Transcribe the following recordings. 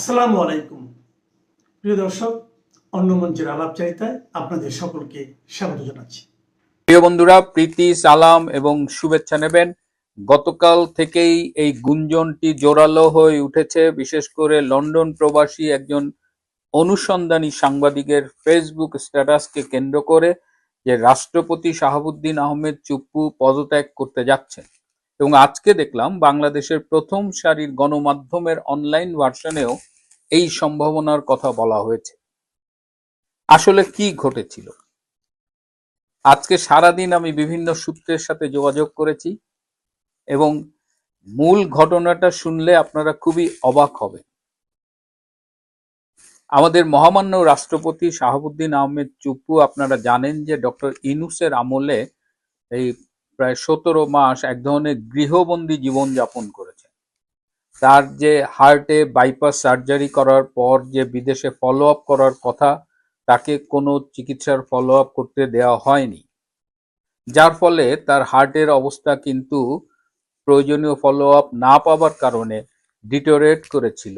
আসসালামু আলাইকুম প্রিয় দর্শক, অন্য মঞ্চের আলাপচারিতায় আপনাদের সকলকে স্বাগত জানাচ্ছি। প্রিয় বন্ধুরা, প্রীতি, সালাম এবং শুভেচ্ছা নেবেন। গতকাল থেকেই এই গুঞ্জনটি জোরালো হয়ে উঠেছে, বিশেষ করে লন্ডন প্রবাসী একজন অনুসন্ধানী সাংবাদিকের ফেসবুক স্ট্যাটাসকে কেন্দ্র করে যে রাষ্ট্রপতি শাহাবুদ্দিন আহমেদ চুপ্পু পদত্যাগ করতে যাচ্ছেন। এবং আজকে দেখলাম বাংলাদেশের প্রথম সারির গণমাধ্যমের অনলাইন ভার্সনেও এই সম্ভাবনার কথা বলা হয়েছে। আসলে কি ঘটেছিল? আজকে সারাদিন আমি বিভিন্ন সূত্রের সাথে যোগাযোগ করেছি এবং মূল ঘটনাটা শুনলে আপনারা খুবই অবাক হবেন। আমাদের মহামান্য রাষ্ট্রপতি শাহাবুদ্দিন আহমেদ চুপ্পু, আপনারা জানেন যে ডক্টর ইউনূসের আমলে এই প্রায় 17 মাস এক ধরনের গৃহবন্দী জীবনযাপন করেছেন। তার যে হার্টে বাইপাস সার্জারি করার পর যে বিদেশে ফলো আপ করার কথা, তাকে কোনো চিকিৎসার ফলো আপ করতে দেওয়া হয়নি, যার ফলে তার হার্টের অবস্থা কিন্তু প্রয়োজনীয় ফলো আপ না পাওয়ার কারণে ডিটোরেট করেছিল,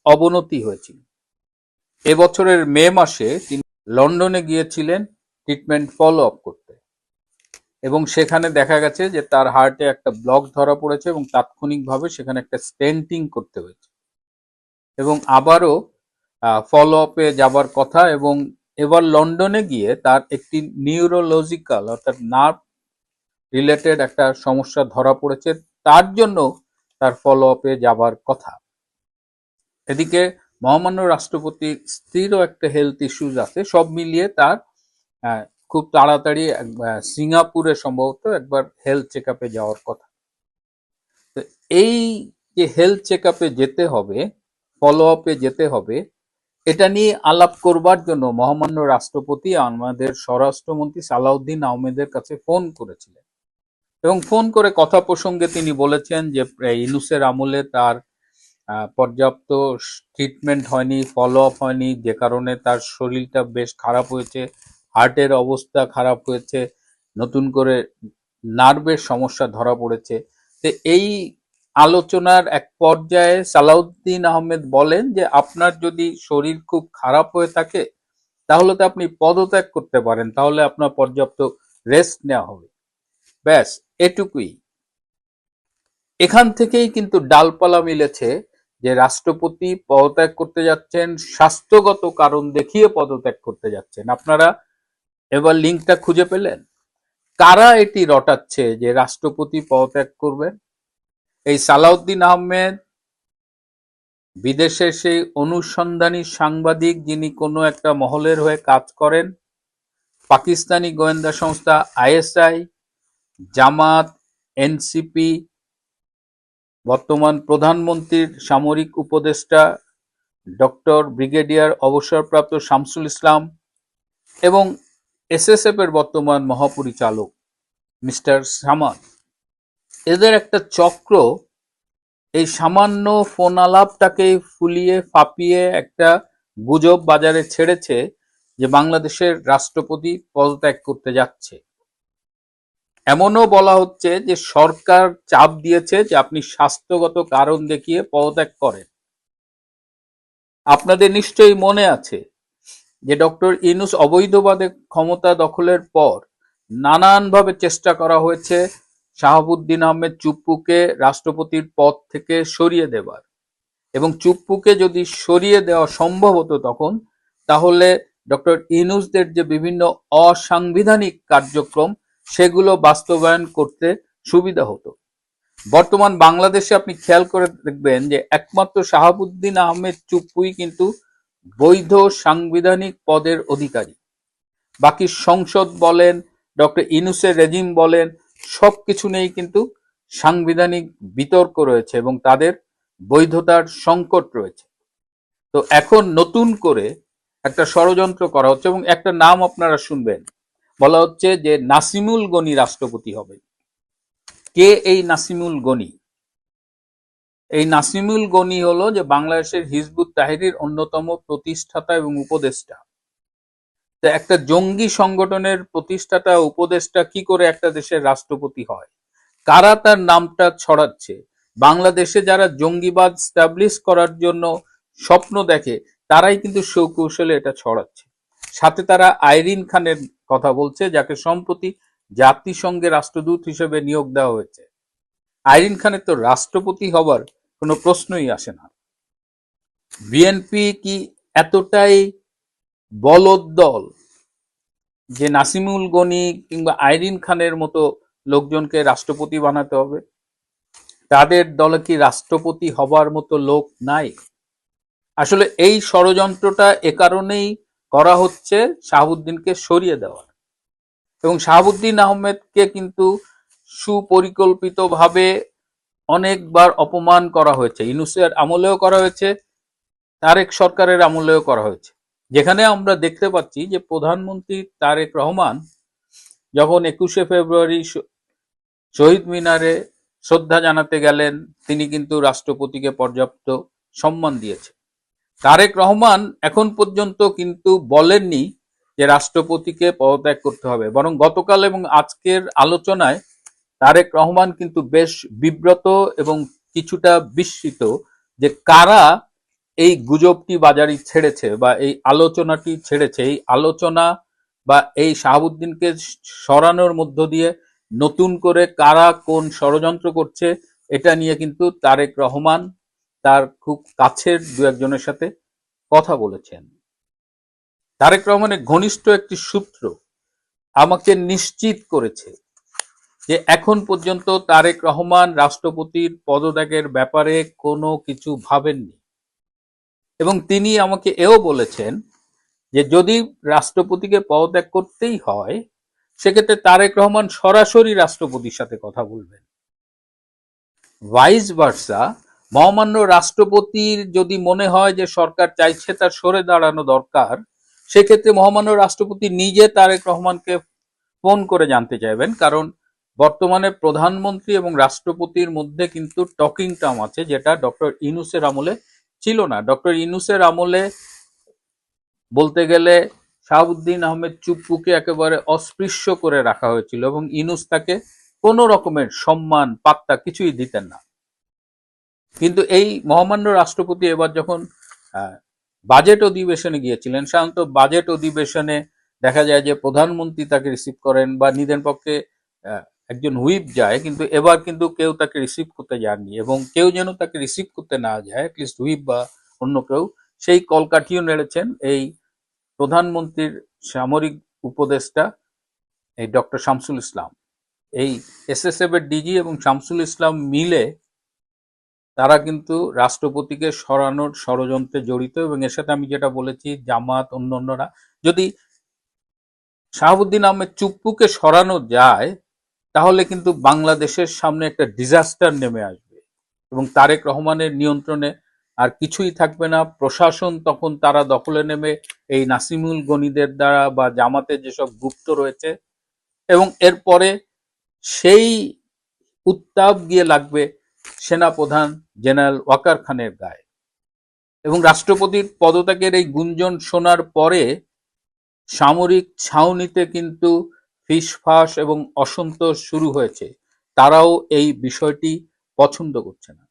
অবনতি হয়েছিল। এবছরের মে মাসে তিনি লন্ডনে গিয়েছিলেন ট্রিটমেন্ট ফলো আপ করতে, এবং সেখানে দেখা গেছে যে তার হার্টে একটা ব্লক ধরা পড়েছে এবং তাৎক্ষণিকভাবে সেখানে একটা স্টেন্টিং করতে হয়েছে এবং আবারও ফলো আপে যাবার কথা। এবং এবার লন্ডনে গিয়ে তার একটি নিউরোলজিক্যাল অর্থাৎ নার্ভ রিলেটেড একটা সমস্যা ধরা পড়েছে, তার জন্য তার ফলো আপে যাবার কথা। এদিকে মহামান্য রাষ্ট্রপতির স্ত্রীরও একটা হেলথ ইস্যুজ আছে। সব মিলিয়ে তার খুব তাড়াতাড়ি সিঙ্গাপুরে সম্ভবত একবার হেলথ চেক আপে যাওয়ার কথা। তো এই যে হেলথ চেক আপে যেতে হবে, ফলো আপে যেতে হবে, এটা নিয়ে আলাপ করবার জন্য মহামান্য রাষ্ট্রপতি আমাদের স্বরাষ্ট্রমন্ত্রী সালাউদ্দিন আহমেদের কাছে ফোন করেছিলেন এবং ফোন করে কথা প্রসঙ্গে তিনি বলেছেন যে ইউনূসের আমলে তার পর্যাপ্ত ট্রিটমেন্ট হয়নি, ফলো আপ হয়নি, যে কারণে তার শরীরটা বেশ খারাপ হয়েছে, হার্টের অবস্থা খারাপ হয়েছে, নতুন করে নার্ভের সমস্যা ধরা পড়েছে। তো এই আলোচনার এক পর্যায়ে সালাউদ্দিন আহমেদ বলেন যে আপনার যদি শরীর খুব খারাপ হয়ে থাকে তাহলে তো আপনি পদত্যাগ করতে পারেন, তাহলে আপনার পর্যাপ্ত রেস্ট নেওয়া হবে। ব্যাস এটুকুই। এখান থেকেই কিন্তু ডালপালা মিলেছে যে রাষ্ট্রপতি পদত্যাগ করতে যাচ্ছেন, স্বাস্থ্যগত কারণ দেখিয়ে পদত্যাগ করতে যাচ্ছেন। আপনারা এবার লিঙ্কটা খুঁজে পেলেন? কারা এটি রটাচ্ছে যে রাষ্ট্রপতি পদত্যাগ করবেন? এই সালাউদ্দিন আহমেদ বিদেশের সেই অনুসন্ধানী সাংবাদিক যিনি কোনো একটা মহলের হয়ে কাজ করেন, পাকিস্তানি গোয়েন্দা সংস্থা আইএসআই, জামাত, এনসিপি, বর্তমান প্রধানমন্ত্রীর সামরিক উপদেষ্টা ডক্টর ব্রিগেডিয়ার অবসরপ্রাপ্ত শামসুল ইসলাম এবং এসএসএফ এর বর্তমান মহাপরিচালক মিস্টার সামাদ, এদের একটা চক্র এই সামান্য ফোন আলাপটাকে ফুলিয়ে ফাঁপিয়ে একটা গুজব বাজারে ছেড়েছে যে বাংলাদেশের রাষ্ট্রপতি পদত্যাগ করতে যাচ্ছে। এমনও বলা হচ্ছে যে সরকার চাপ দিয়েছে যে আপনি স্বাস্থ্যগত কারণ দেখিয়ে পদত্যাগ করেন। আপনাদের নিশ্চয়ই মনে আছে যে ডক্টর ইউনূস অবৈধভাবে ক্ষমতা দখলের পর নানানভাবে চেষ্টা করা হয়েছে শাহাবুদ্দিন আহমেদ চুপ্পুকে রাষ্ট্রপতির পদ থেকে সরিয়ে দেবার, এবং চুপ্পুকে যদি সরিয়ে দেওয়া সম্ভব হতো তখন, তাহলে ডক্টর ইউনূসদের যে বিভিন্ন অসাংবিধানিক কার্যক্রম সেগুলো বাস্তবায়ন করতে সুবিধা হতো। বর্তমান বাংলাদেশে আপনি খেয়াল করে দেখবেন যে একমাত্র শাহাবুদ্দিন আহমেদ চুপ্পুই কিন্তু বৈধ সাংবিধানিক পদের অধিকারী। বাকি সংসদ বলেন, ডক্টর ইউনূসের রেজিম বলেন, সবকিছু নেই কিন্তু সাংবিধানিক বিতর্ক রয়েছে এবং তাদের বৈধতার সংকট রয়েছে। তো এখন নতুন করে একটা ষড়যন্ত্র করা হচ্ছে এবং একটা নাম আপনারা শুনবেন, বলা হচ্ছে যে নাসিমুল গনি রাষ্ট্রপতি হবে। কে এই নাসিমুল গনি? এই নাসিমুল গনি হলো যে বাংলাদেশের হিজবুত তাহরির অন্যতম প্রতিষ্ঠাতা এবং উপদেষ্টা। তো একটা জঙ্গি সংগঠনের প্রতিষ্ঠাতা উপদেষ্টা কি করে একটা দেশের রাষ্ট্রপতি হয়? কারা তার নামটা ছড়াচ্ছে? বাংলাদেশে যারা জঙ্গিবাদ স্টাবলিশ করার জন্য স্বপ্ন দেখে, তারাই কিন্তু সুকৌশলে এটা ছড়াচ্ছে। সাথে তারা আইরিন খানের কথা বলছে, যাকে সম্প্রতি জাতিসংঘে রাষ্ট্রদূত হিসেবে নিয়োগ দেওয়া হয়েছে। আইরিন খানের তো রাষ্ট্রপতি হবার কোনো প্রশ্নই আসে না। বিএনপি কি এতটাই বলদ দল যে নাসিমুল গনি কিংবা আইরিন খানের মতো লোকজনকে রাষ্ট্রপতি বানাতে হবে? তাদের দলে কি রাষ্ট্রপতি হবার মতো লোক নাই? আসলে এই ষড়যন্ত্রটা এ কারণেই করা হচ্ছে শাহাবুদ্দিনকে সরিয়ে দেওয়ার। এবং শাহাবুদ্দিন আহমেদকে কিন্তু সুপরিকল্পিতভাবে অনেকবার অপমান করা হয়েছে। ইউনূসের আমলেও করা হয়েছে, তারেক সরকারের আমলেও করা হয়েছে। যেখানে আমরা দেখতে পাচ্ছি যে প্রধানমন্ত্রী তারেক রহমান যখন 21শে ফেব্রুয়ারি শহীদ মিনারে শ্রদ্ধা জানাতে গেলেন, তিনি কিন্তু রাষ্ট্রপতিকে পর্যাপ্ত সম্মান দিয়েছে। তারেক রহমান এখন পর্যন্ত কিন্তু বলেননি যে রাষ্ট্রপতিকে পদত্যাগ করতে হবে, বরং গতকাল এবং আজকের আলোচনায় তারেক রহমান কিন্তু বেশ বিব্রত এবং কিছুটা বিস্মিত যে কারা এই গুজবটি বাজারে ছেড়েছে বা এই আলোচনাটি ছেড়েছে। এই আলোচনা বা এই শাহাবুদ্দিনকে সরানোর মধ্য দিয়ে নতুন করে কারা কোন ষড়যন্ত্র করছে, এটা নিয়ে কিন্তু তারেক রহমান তার খুব কাছের দু একজনের সাথে কথা বলেছেন। তারেক রহমানের ঘনিষ্ঠ একটি সূত্র আমাকে নিশ্চিত করেছে যে এখন পর্যন্ত তারেক রহমান রাষ্ট্রপতির পদত্যাগের ব্যাপারে কোনো কিছু ভাবেননি। এবং তিনি আমাকে এও বলেছেন যে যদি রাষ্ট্রপতিকে পদত্যাগ করতেই হয়, সেক্ষেত্রে তারেক রহমান সরাসরি রাষ্ট্রপতির সাথে কথা বলবেন। ভাইস ভার্সা, মহামান্য রাষ্ট্রপতির যদি মনে হয় যে সরকার চাইছে তার সরে দাঁড়ানো দরকার, সেক্ষেত্রে মহামান্য রাষ্ট্রপতি নিজে তারেক রহমানকে ফোন করে জানতে চাইবেন। কারণ বর্তমানে প্রধানমন্ত্রী এবং রাষ্ট্রপতির মধ্যে কিন্তু টকিং টার্ম আছে, যেটা ডক্টর ইউনূসের আমলে ছিল না। ডক্টর ইউনূসের আমলে বলতে গেলে শাহাবুদ্দিন আহমেদ চুপ্পুকে একেবারে অস্পৃশ্য করে রাখা হয়েছিল এবং ইউনূস তাকে কোনো রকমের সম্মান পাত্তা কিছুই দিতেন না। কিন্তু এই মহামান্য রাষ্ট্রপতি এবার যখন বাজেট অধিবেশনে গিয়েছিলেন, সাধারণত বাজেট অধিবেশনে দেখা যায় যে প্রধানমন্ত্রী তাকে রিসিভ করেন বা নিজের পক্ষে একজন হুইপ যায়, কিন্তু এবার কিন্তু কেউ তাকে রিসিভ করতে যাননি। এবং কেউ যেন তাকে রিসিভ করতে না যায়, অ্যাটলিস্ট হুইপ বা অন্য কেউ, সেই কলকাঠিও নেড়েছেন এই প্রধানমন্ত্রীর সামরিক উপদেষ্টা এই ডক্টর শামসুল ইসলাম। এই এসএসএফ এর ডিজি এবং শামসুল ইসলাম মিলে তারা কিন্তু রাষ্ট্রপতিকে সরানোর ষড়যন্ত্রে জড়িত। এবং এর সাথে আমি যেটা বলেছি, জামাত অন্যান্যরা, যদি শাহাবুদ্দিন আহমেদ চুপ্পুকে সরানো যায় তাহলে কিন্তু বাংলাদেশের সামনে একটা ডিজাস্টার নেমে আসবে এবং তারেক রহমানের নিয়ন্ত্রণে আর কিছুই থাকবে না। প্রশাসন তখন তারা দখলে নেবে এই নাসিমুল গনিদের দ্বারা বা জামাতের যেসব গুপ্ত রয়েছে, এবং এরপরে সেই উত্তাপ গিয়ে লাগবে সেনাপ্রধান জেনারেল ওয়াকার খানের গায়ে। এবং রাষ্ট্রপতির পদত্যাগের এই গুঞ্জন শোনার পরে সামরিক ছাউনিতে কিন্তু ফিসফাস এবং অসন্তোষ শুরু হয়েছে। তারাও এই বিষয়টি পছন্দ করছে না।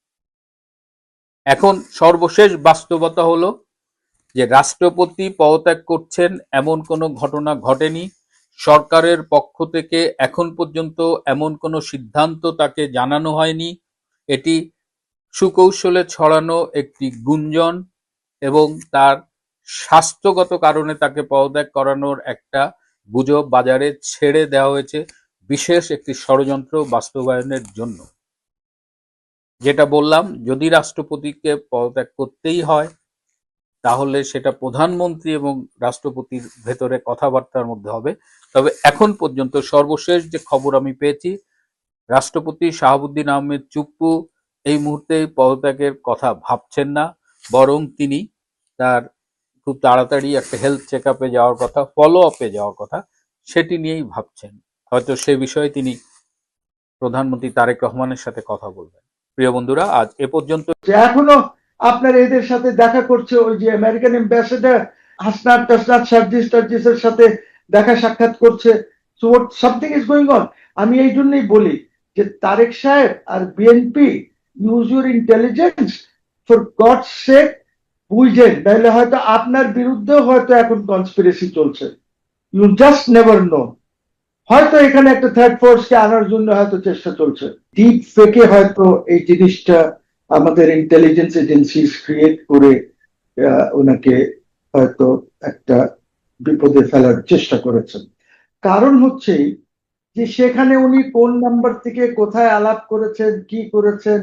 এখন সর্বশেষ বাস্তবতা হলো যে রাষ্ট্রপতি পদত্যাগ করছেন এমন কোনো ঘটনা ঘটেনি। সরকারের পক্ষ থেকে এখন পর্যন্ত এমন কোনো সিদ্ধান্ত তাকে জানানো হয়নি। এটি সুকৌশলে ছড়ানো একটি গুঞ্জন এবং তার স্বাস্থ্যগত কারণে তাকে পদত্যাগ করানোর একটা গুজব বাজারে ছেড়ে দেওয়া হয়েছে বিশেষ একটি ষড়যন্ত্র বাস্তবায়নের জন্য। যেটা বললাম, যদি রাষ্ট্রপতিকে পদত্যাগ করতেই হয় তাহলে সেটা প্রধানমন্ত্রী এবং রাষ্ট্রপতির ভেতরে কথাবার্তার মধ্যে হবে। তবে এখন পর্যন্ত সর্বশেষ যে খবর আমি পেয়েছি, রাষ্ট্রপতি শাহাবুদ্দিন আহমেদ চুপ্পু এই মুহূর্তে পদত্যাগের কথা ভাবছেন না, বরং তিনি তার খুব তাড়াতাড়ি একটা হেলথ চেক আপে যাওয়ার কথা, ফলো আপে যাওয়ার কথা, সেটি নিয়েই ভাবছেন। হয়তো সে বিষয়ে তিনি প্রধানমন্ত্রী তারেক রহমানের সাথে কথা বলবেন। প্রিয় বন্ধুরা, আজ এ পর্যন্ত। এখনো আপনার এদের সাথে দেখা করছে, ওই যে আমেরিকান অ্যাম্বাসেডার হাসনাত টাসনাত সার্জিসের সাথে দেখা সাক্ষাৎ করছে। So something is going on. আমি এই জন্যই বলি যে তারেক সাহেব আর BNP, use your intelligence, for God's sake বুঝেন, তাহলে হয়তো আপনার বিরুদ্ধেও হয়তো এখন কনস্পিরেসি চলছে। You just never know. হয়তো এখানে একটা থার্ড ফোর্সকে আনার জন্য হয়তো চেষ্টা চলছে। ডিপ ফেকে হয়তো এই জিনিসটা আমাদের ইন্টেলিজেন্স এজেন্সি ক্রিয়েট করে ওনাকে হয়তো একটা বিপদে ফেলার চেষ্টা করেছেন। কারণ হচ্ছে যে সেখানে উনি কোন নাম্বার থেকে কোথায় আলাপ করেছেন, কি করেছেন,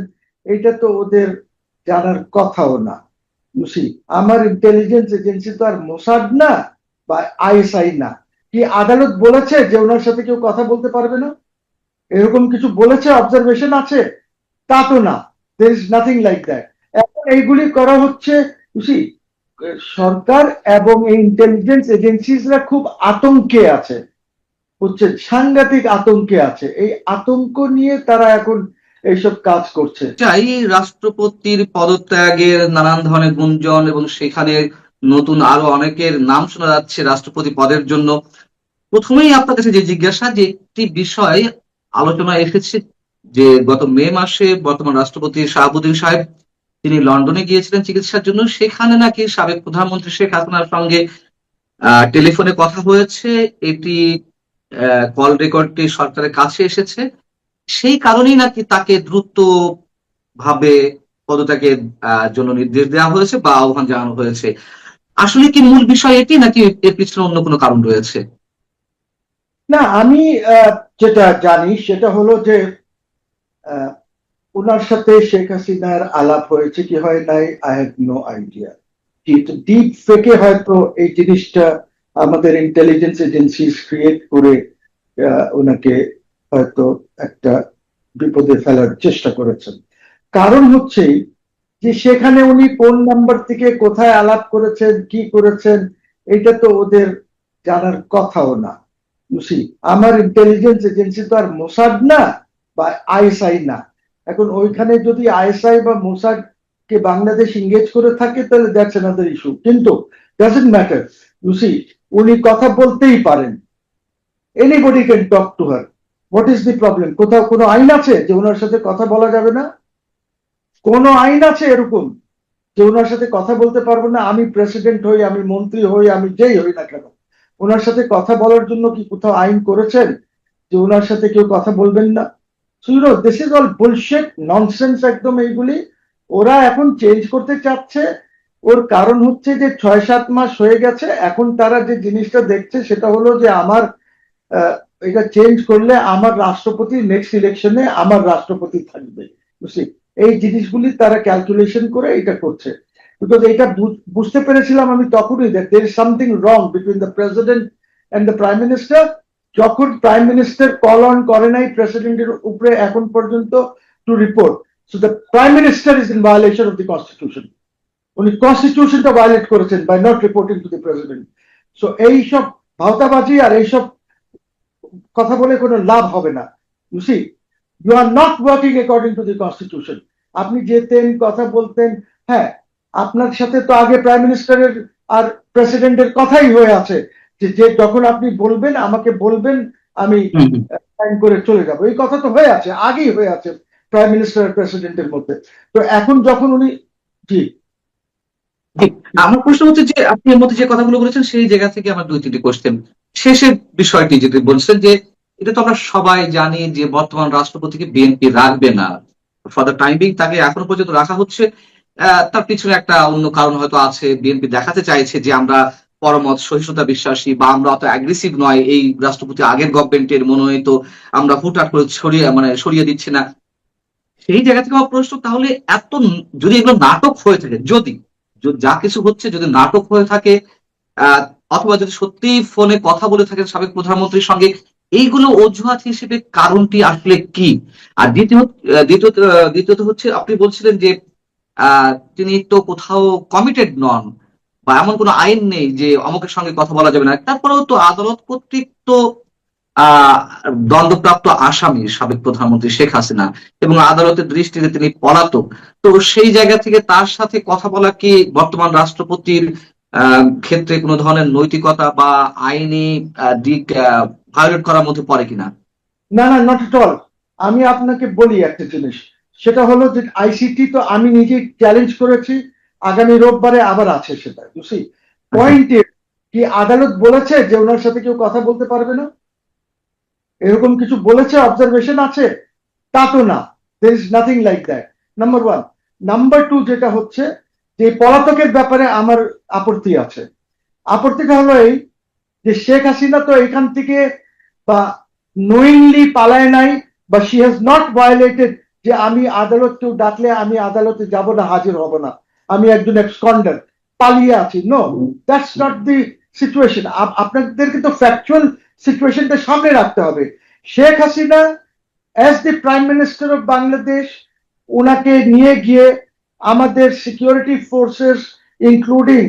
এটা তো ওদের জানার কথাও না। বুঝি, আমার ইন্টেলিজেন্স এজেন্সি তো আর মোসাদ না বা আইএসআই না। কি আদালত বলেছে যে ওনার সাথে কেউ কথা বলতে পারবে না? এরকম কিছু বলেছে, অবজারভেশন আছে? তা তো না। There is nothing like that. এখন এইগুলি করা হচ্ছে। বুঝি, সরকার এবং এই ইন্টেলিজেন্স এজেন্সিসরা খুব আতঙ্কে আছে, হচ্ছে সাংঘাতিক আতঙ্কে আছে। এই আতঙ্ক নিয়ে তারা এখন এইসব কাজ করছে। চাই রাষ্ট্রপতির পদত্যাগের নানান ধরনের গুঞ্জন এবং সেখানে নতুন আরো অনেকের নাম শোনা যাচ্ছে রাষ্ট্রপতি পদের জন্য। প্রথমেই আপনার কাছে যে জিজ্ঞাসা, যে একটি বিষয় আলোচনা এসেছে যে গত মে মাসে বর্তমান রাষ্ট্রপতি শাহাবুদ্দিন সাহেব তিনি লন্ডনে গিয়েছিলেন চিকিৎসার জন্য, সেখানে নাকি সাবেক প্রধানমন্ত্রী শেখ হাসিনার সঙ্গে টেলিফোনে কথা হয়েছে। এটি কল রেকর্ডটি সরকারের কাছে এসেছে। সেই কারণেই নাকি তাকে দ্রুত ভাবে পদত্যাগের জন্য নির্দেশ দেওয়া হয়েছে বা আহ্বান জানানো হয়েছে। আসলে কি মূল বিষয় এটি, নাকি এর পিছনে অন্য কোনো কারণ রয়েছে? না, আমি যেটা জানি সেটা হলো যে আহ, ওনার সাথে শেখ হাসিনার আলাপ হয়েছে কি হয় নাই, আই হ্যাভ নো আইডিয়া। কিন্তু ডিপ ফেকে হয়তো এই জিনিসটা আমাদের ইন্টেলিজেন্স এজেন্সি ক্রিয়েট করে ওনাকে হয়তো একটা বিপদে ফেলার চেষ্টা করেছেন। কারণ হচ্ছে যে সেখানে উনি কোন নাম্বার থেকে কোথায় আলাপ করেছেন, কি করেছেন, এটা তো ওদের জানার কথাও না। বুঝি, আমার ইন্টেলিজেন্স এজেন্সি তো আর মোসাদ না বা আইএসআই না। এখন ওইখানে যদি আইএসআই বা মোসাদ কে বাংলাদেশ ইংগেজ করে থাকে তাহলে দ্যাটস অ্যানাদার ইস্যু, কিন্তু ডাজন্ট ম্যাটার। বুঝি, উনি কথা বলতেই পারেন। Anybody can talk to her. What is the problem? কোথাও কোনো আইন আছে যে ওনার সাথে কথা বলা যাবে না? কোন আইন আছে এরকম যে ওনার সাথে কথা বলতে পারবো না? আমি প্রেসিডেন্ট হই, আমি মন্ত্রী হই, আমি যেই হই না কেন, ওনার সাথে কথা বলার জন্য কি কোথাও আইন করেছেন যে ওনার সাথে কেউ কথা বলবেন না? This is all bullshit, nonsense একদম এইগুলি। ওরা এখন চেঞ্জ করতে চাচ্ছে। ওর কারণ হচ্ছে যে 6-7 মাস হয়ে গেছে, এখন তারা যে জিনিসটা দেখছে সেটা হলো যে আমার এটা চেঞ্জ করলে আমার রাষ্ট্রপতি নেক্সট ইলেকশনে আমার রাষ্ট্রপতি থাকবে। বুঝলি, এই জিনিসগুলি তারা ক্যালকুলেশন করে এটা করছে। বিকজ এটা বুঝতে পেরেছিলাম আমি তখনই that there is something wrong between the president and the prime minister. যখন প্রাইম মিনিস্টার কল অন করে নাই প্রেসিডেন্টের উপরে এখন পর্যন্ত to report, so the prime minister is in violation of the constitution. উনি কনস্টিটিউশনটা ভায়োলেট করেছেন by not reporting to the president. So এইসব ভাওতাবাজি আর এইসব কথা বলে কোনো লাভ হবে না। বুঝি, you are not working according to the constitution. আপনি যেতেন, কথা বলতেন। হ্যাঁ, আপনার সাথে তো আগে প্রাইম মিনিস্টারের আর প্রেসিডেন্টের কথাই হয়ে আছে যে যে যখন আপনি বলবেন আমাকে বলবেন, আমি সাইন করে চলে যাব। এই কথা তো হয়ে আছে, আগেই হয়ে আছে প্রাইম মিনিস্টার আর প্রেসিডেন্টের মধ্যে। তো এখন যখন উনি, জি, আমার প্রশ্ন হচ্ছে যে আপনি এর মধ্যে যে কথাগুলো বলেছেন সেই জায়গা থেকে আমার দুই তিনটি কোশ্চেন। শেষের বিষয়টি যেটি বলছেন যে এটা তো আমরা সবাই জানি যে বর্তমান রাষ্ট্রপতিকে বিএনপি রাখবে না, ফর দ্য টাইম বিং তাকে এখনো পর্যন্ত রাখা হচ্ছে। তার পিছনে একটা অন্য কারণ হয়তো আছে। বিএনপি দেখাতে চাইছে যে আমরা পরমত সহিষ্ণুতা বিশ্বাসী বা আমরা অত অ্যাগ্রেসিভ নয়, এই রাষ্ট্রপতি আগের গভর্নমেন্টের মনোনীত, আমরা হুটহাট করে সরিয়ে দিচ্ছি না। সেই জায়গা থেকে আমার প্রশ্ন, তাহলে এত যদি এগুলো নাটক হয়ে থাকে, যদি যা কিছু হচ্ছে যদি নাটক হয়ে থাকে, আহ অথবা যদি সত্যি ফোনে কথা বলে থাকেন সাবেক প্রধানমন্ত্রীর সঙ্গে, এইগুলো অজুহাত হিসেবে কারণটি আসলে কি? আর দ্বিতীয়ত হচ্ছে আপনি বলছিলেন যে তিনি তো কোথাও কমিটেড নন বা এমন কোনো আইন নেই যে অমুকের সঙ্গে কথা বলা যাবে না। তারপরেও তো আদালত কর্তৃক তো আহ দণ্ডপ্রাপ্ত আসামি সাবেক প্রধানমন্ত্রী শেখ হাসিনা, এবং আদালতের দৃষ্টিতে তিনি পলাতক। তো সেই জায়গা থেকে তার সাথে কথা বলা কি বর্তমান রাষ্ট্রপতির ক্ষেত্রে কোনো ধরনের নৈতিকতা বা আইনি দিক ভায়োলেট করার মধ্যে পড়ে কিনা? না না, নট এট অল। আমি আপনাকে বলি একটা জিনিস, সেটা হলো যে আইসিটি তো আমি নিজে চ্যালেঞ্জ করেছি। আগামী রোববারে আবার আছে সেটা। বুঝছি পয়েন্ট কি আদালত বলেছে যে ওনার সাথে কেউ কথা বলতে পারবে না, এরকম কিছু বলেছে, অবজারভেশন আছে? তা তো না, there is nothing like that, number one. Number two যেটা হচ্ছে যে পলাতকের ব্যাপারে আমার আপত্তি আছে। আপত্তিটা হলো এই যে শেখ হাসিনা তো এখান থেকে বা নোয়িংলি পালায় নাই, বা শি হ্যাজ নট ভায়োলেটেড যে আমি আদালত কেউ ডাকলে আমি আদালতে যাব না, হাজির হব না, আমি একজন এক্সকন্ডার পালিয়ে আছি। No, that's not the situation. আপনাদেরকে তো ফ্যাকচুয়াল সিচুয়েশনটা সামনে রাখতে হবে। Sheikh Hasina as the prime minister of Bangladesh, ওনাকে নিয়ে গিয়ে আমাদের security forces including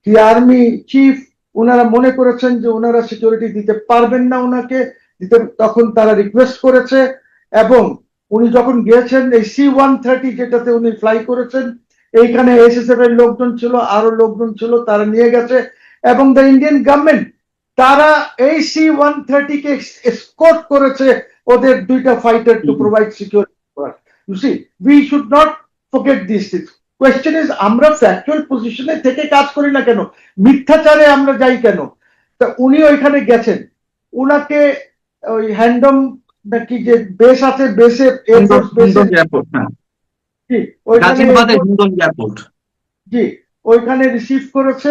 the army chief, ওনারা মনে করেছেন যে ওনারা সিকিউরিটি দিতে পারবেন না ওনাকে দিতে, তখন তারা রিকোয়েস্ট করেছে। এবং উনি যখন গিয়েছেন এই C-130 যেটাতে উনি ফ্লাই করেছেন, এইখানে SSF এর লোকজন ছিল, আরো লোকজন ছিল, তারা নিয়ে গেছে। এবং দ্য ইন্ডিয়ান গভর্নমেন্ট তারা এই C-130 কে এসকর্ট করেছে ওদের দুইটা fighter to provide security. You see, we should not forget this things. Question is আমরা ফ্যাকচুয়াল পজিশনে থেকে কাজ করি না কেন, মিথ্যাচারে আমরা যাই কেন? তা উনি ওইখানে গেছেন, উনাকে ওই হ্যান্ডম নাকি যে বেস আছে, বেসে এয়ারফোর্স বেসে, এয়ারপোর্ট, হ্যাঁ, জি ওইখানে নাজিরবাদের হিন্ডন এয়ারপোর্ট, জি ওইখানে রিসিভ করেছে।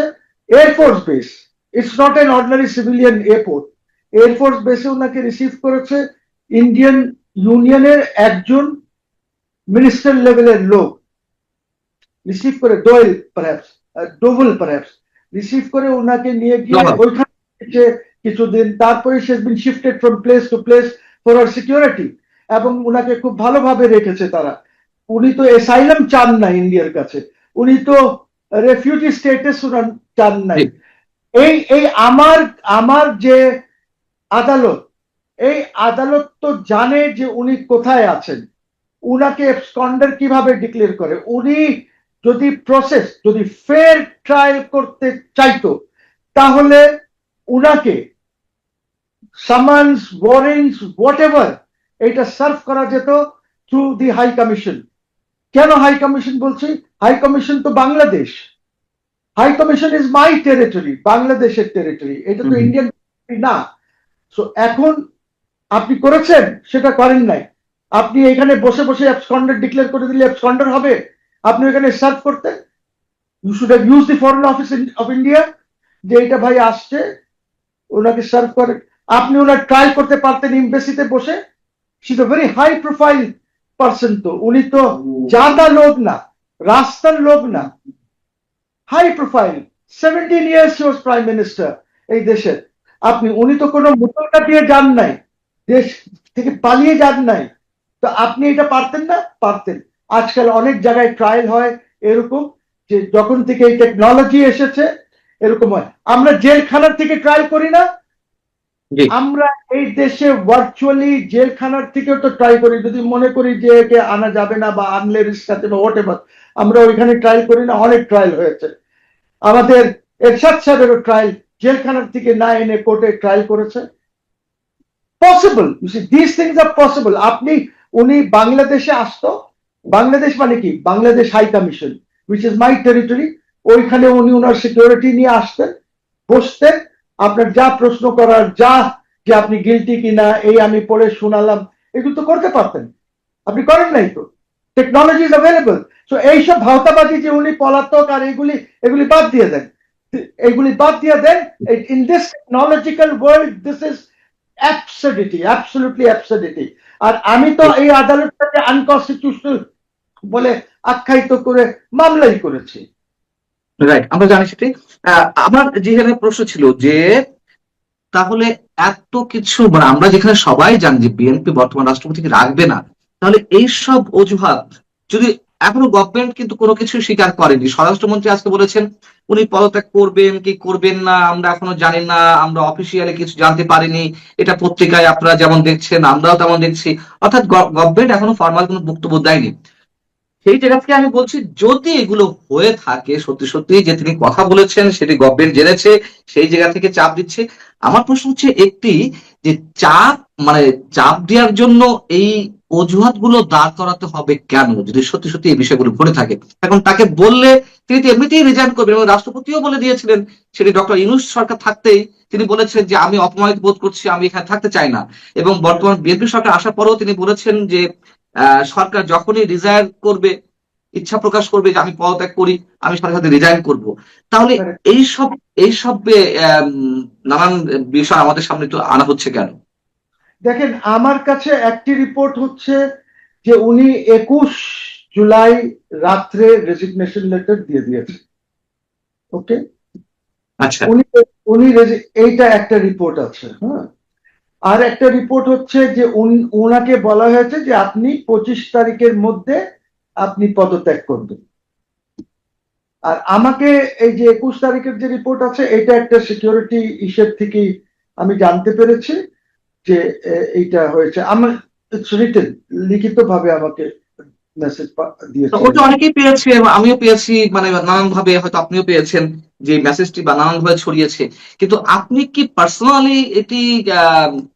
Air force base, it's not an ordinary civilian airport. Air force বেসে ওনাকে রিসিভ করেছে ইন্ডিয়ান ইউনিয়নের একজন মিনিস্টার লেভেলের লোক রিসিভ করে, Doval perhaps, Doval perhaps, receive করে ওনাকে নিয়ে গিয়ে ওইখানে কিছুদিন, তারপরে সে been shifted from place to place for her security, এবং ওনাকে খুব ভালোভাবে রেখেছে তারা। উনি তো এসাইলাম চান না ইন্ডিয়ার কাছে, উনি তো রেফিউজি স্টেটাস ওনার চান নাই। এই এই আমার যে আদালত, এই আদালত তো জানে যে উনি কোথায় আছেন, উনাকে এবসকন্ডার কিভাবে ডিক্লেয়ার করে। উনি যদি প্রসেস, যদি ফেয়ার ট্রায়াল করতে চাইতো, তাহলে উনাকে সামান্স, ওয়ারেন্টস, হোয়াটএভার, এটা সার্ভ করা যেত থ্রু দি হাই কমিশন। কেন হাই কমিশন বলছি? হাই কমিশন তো Bangladesh, high commission is my territory, বাংলাদেশের টেরিটরি, এটা তো ইন্ডিয়ান না। সো এখন আপনি করেছেন, সেটা করেন নাই। আপনি এখানে বসে বসে অ্যাবসকন্ডার ডিক্লেয়ার করে দিলে অ্যাবসকন্ডার হবে? আপনি এখানে সার্ভ করতেন। You should have use the foreign office of India, যে এটা ভাই আসছে, ওনাকে সার্ভ করে। আপনি ওনার ট্রায়াল করতে পারতেন এমবেসিতে বসে। She is a very high profile person, তো উনি তো জাদা লোক না, রাস্তার লোক না, high profile. 17 years he was prime minister এই দেশের। উনি তো কোনো মুদ্রা দিয়ে যান নাই, দেশ থেকে পালিয়ে যান নাই। তো আপনি এটা পারতেন না? পারতেন। আজকাল অনেক জায়গায় ট্রায়াল হয় এরকম, যে যখন থেকে এই টেকনোলজি এসেছে এরকম হয়। আমরা জেলখানার থেকে ট্রায়াল করি না? আমরা এই দেশে ভার্চুয়ালি জেলখানার থেকেও তো ট্রাই করি, যদি মনে করি যে একে আনা যাবে না বা আনলে রিস্ক আছে বা হোয়াট এভার, আমরা ওইখানে ট্রায়াল করি না? অনেক ট্রায়াল হয়েছে। আমাদের এরশাদ সাহেবেরও ট্রায়াল জেলখানার থেকে না এনে কোর্টে ট্রায়াল করেছে। Possible, this things are possible. উনি বাংলাদেশে আসতো, বাংলাদেশ মানে কি, Bangladesh high commission which is my territory, ওইখানে উনি ওনার সিকিউরিটি নিয়ে আসতেন, বসতেন, আপনার যা প্রশ্ন করার, যা যে আপনি গিলটি কিনা, এই আমি পড়ে শোনালাম, এগুলো তো করতে পারতেন। আপনি করেন নাই তো। Technology is available. সো এইসব ভাওতাবাজি যে উনি পলাতক আর এগুলি বাদ দিয়ে দেন, এগুলি বাদ দিয়ে দেন। In this technological world this is absurdity, absolutely absurdity. আর আমি তো এই আদালতটাকে আনকনস্টিটিউশনাল বলে আখ্যায়িত করে মামলাই করেছি। রাইট, আমরা জানি সেটাই। আমার যেখানে প্রশ্ন ছিল যে তাহলে এত কিছু, মানে আমরা যেখানে সবাই জানি যে বিএনপি বর্তমান রাষ্ট্রপতিকে রাখবে না, তাহলে এইসব অজুহাত যদি এখনো গভর্নমেন্ট কিন্তু কোনো কিছু স্বীকার করেনি। স্বরাষ্ট্রমন্ত্রী আজকে বলেছেন উনি পদত্যাগ করবেন কি করবেন না আমরা এখনো জানি না, আমরা অফিসিয়ালি কিছু জানতে পারিনি, এটা পত্রিকায় আপনারা যেমন দেখছেন আমরাও তেমন দেখছি, অর্থাৎ গভর্নমেন্ট এখনো ফর্মাল কোনো বক্তব্য দেয়নি। সেই জায়গা থেকে আমি বলছি, যদি এগুলো হয়ে থাকে সত্যি সত্যি যে তিনি কথা বলেছেন সেটি গভর্নমেন্ট জেনেছে, সেই জায়গা থেকে চাপ দিচ্ছে, আমার প্রশ্ন হচ্ছে একটি, যে চাপ, মানে চাপ দেওয়ার জন্য এই অজুহাত গুলো দাঁড় করাতে হবে কেন, যদি সত্যি সত্যি এই বিষয়গুলো ঘটে থাকে? এখন তাকে বললে তিনি তো এমনিতেই রিজাইন করবেন এবং রাষ্ট্রপতিও বলে দিয়েছিলেন, সেটি ডক্টর ইউনূস সরকার থাকতেই তিনি বলেছেন যে আমি অপমানিত বোধ করছি, আমি এখানে থাকতে চাই না। এবং বর্তমান বিএনপি সরকার আসার পরেও তিনি বলেছেন যে সরকার যখনই রিজাইন করবে, ইচ্ছা প্রকাশ করবে যে আমি পদত্যাগ করি, আমি সাথে সাথে রিজাইন করব। তাহলে এইসব এইসব নানান বিষয় আমাদের সামনে তো আনা হচ্ছে কেন? দেখেন, আমার কাছে একটি রিপোর্ট হচ্ছে যে উনি 21 জুলাই রাত্রে রেজিগনেশন লেটার দিয়ে দিয়েছে। ওকে, আচ্ছা উনি উনি এইটা একটা রিপোর্ট আছে। হ্যাঁ, আর একটা রিপোর্ট হচ্ছে যে ওনাকে বলা হয়েছে যে আপনি 25 তারিখের মধ্যে আপনি পদত্যাগ করবেন। আর আমাকে এই যে 21 তারিখের যে রিপোর্ট আছে, এটা একটা সিকিউরিটি ইস্যুর থেকে আমি জানতে পেরেছি যে এইটা হয়েছে। আমার রিটেন লিখিত ভাবে আমাকে মেসেজ দিয়েছে। ওটা অনেকেই পেয়েছে এবং আমিও পেয়েছি, মানে নানান ভাবে হয়তো আপনিও পেয়েছেন যে মেসেজটি বা নানান ভাবে ছড়িয়েছে। কিন্তু আপনি কি পার্সোনালি এটি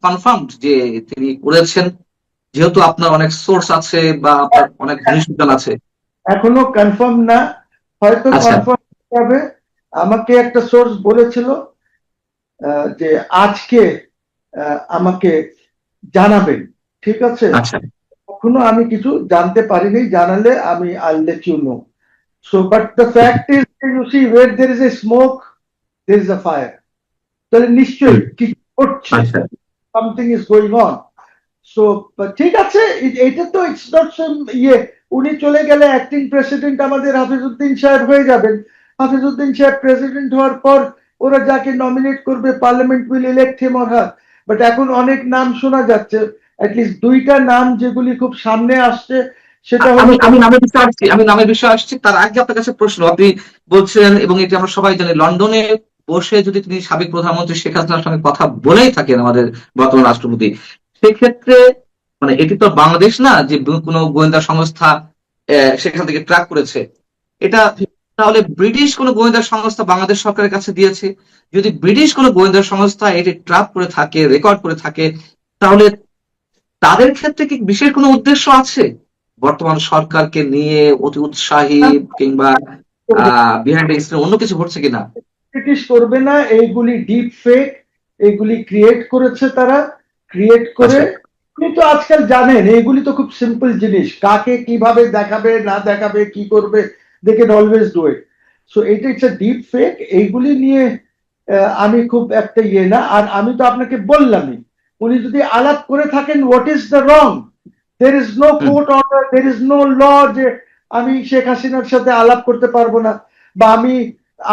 কনফার্মড যে তিনি করেছেন, যেহেতু আপনার অনেক সোর্স আছে বা আপনার অনেক ঘনিষ্ঠজন আছে? এখনো কনফার্ম না, হয়তো আচ্ছা কনফার্ম হবে। আমাকে একটা সোর্স বলেছিল যে আজকে আমাকে জানাবেন। ঠিক আছে, আচ্ছা এখনো আমি কিছু জানতে পারিনি, জানালে আমি I'll let you know. So but the fact is you see where there is a smoke there is a fire. তাহলে নিশ্চয়ই কিছু ঘটছে, আচ্ছা something is going on. So ঠিক আছে, এটা তো ইটস নট ইয়ে, উনি চলে গেলে অ্যাক্টিং প্রেসিডেন্ট আমাদের হাফিজউদ্দিন সাহেব হয়ে যাবেন। হাফিজউদ্দিন সাহেব প্রেসিডেন্ট হওয়ার পর ওরা যাকে নমিনেট করবে parliament will elect him or her. But এখন অনেক নাম শোনা যাচ্ছে, অ্যাটলিস্ট দুইটা নাম যেগুলি খুব সামনে আসছে, সেটা হলো আমি আমি নামের বিষয়ে আসছি, আমি নামের বিষয়ে আসছি। তার আগে আপনার কাছে প্রশ্ন, আপনি বলছেন এবং এটি আমরা সবাই জানি, লন্ডনে বসে যদি তিনি সাবেক প্রধানমন্ত্রী শেখ হাসিনার সঙ্গে কথা বলেই থাকেন আমাদের বর্তমান রাষ্ট্রপতি, সেক্ষেত্রে মানে এটি তো বাংলাদেশ না যে কোনো গোয়েন্দা সংস্থা সেখান থেকে ট্র্যাক করেছে এটা। তাহলে ব্রিটিশ কোনো গোয়েন্দা সংস্থা বাংলাদেশ সরকারের কাছে দিয়েছে। যদি ব্রিটিশ কোনো গোয়েন্দা সংস্থা এটি ট্র্যাক করে থাকে, রেকর্ড করে থাকে, তাহলে তাদের ক্ষেত্রে কি বিশেষ কোনো উদ্দেশ্য আছে বর্তমান সরকারকে নিয়ে অতি উৎসাহী, কিংবা বিহাইন্ড দ্য স্ক্রিন অন্য কিছু ঘটছে কিনা? ব্রিটিশ করবে না, এইগুলি ডিপ ফেক, এইগুলি ক্রিয়েট করেছে তারা, ক্রিয়েট করে। আচ্ছা আপনি তো আজকাল জানেন এইগুলি তো খুব সিম্পল জিনিস, কাকে কিভাবে দেখাবে না দেখাবে কি করবে, they can always do it. So এটা ইটস এ ডিপ ফেক। এইগুলি নিয়ে আমি খুব একটা ইয়ে না। আর আমি তো আপনাকে বললামই, উনি যদি আলাপ করে থাকেন, what is the wrong? There is no court order, there is no law যে আমি শেখ হাসিনার সাথে আলাপ করতে পারবো না, বা আমি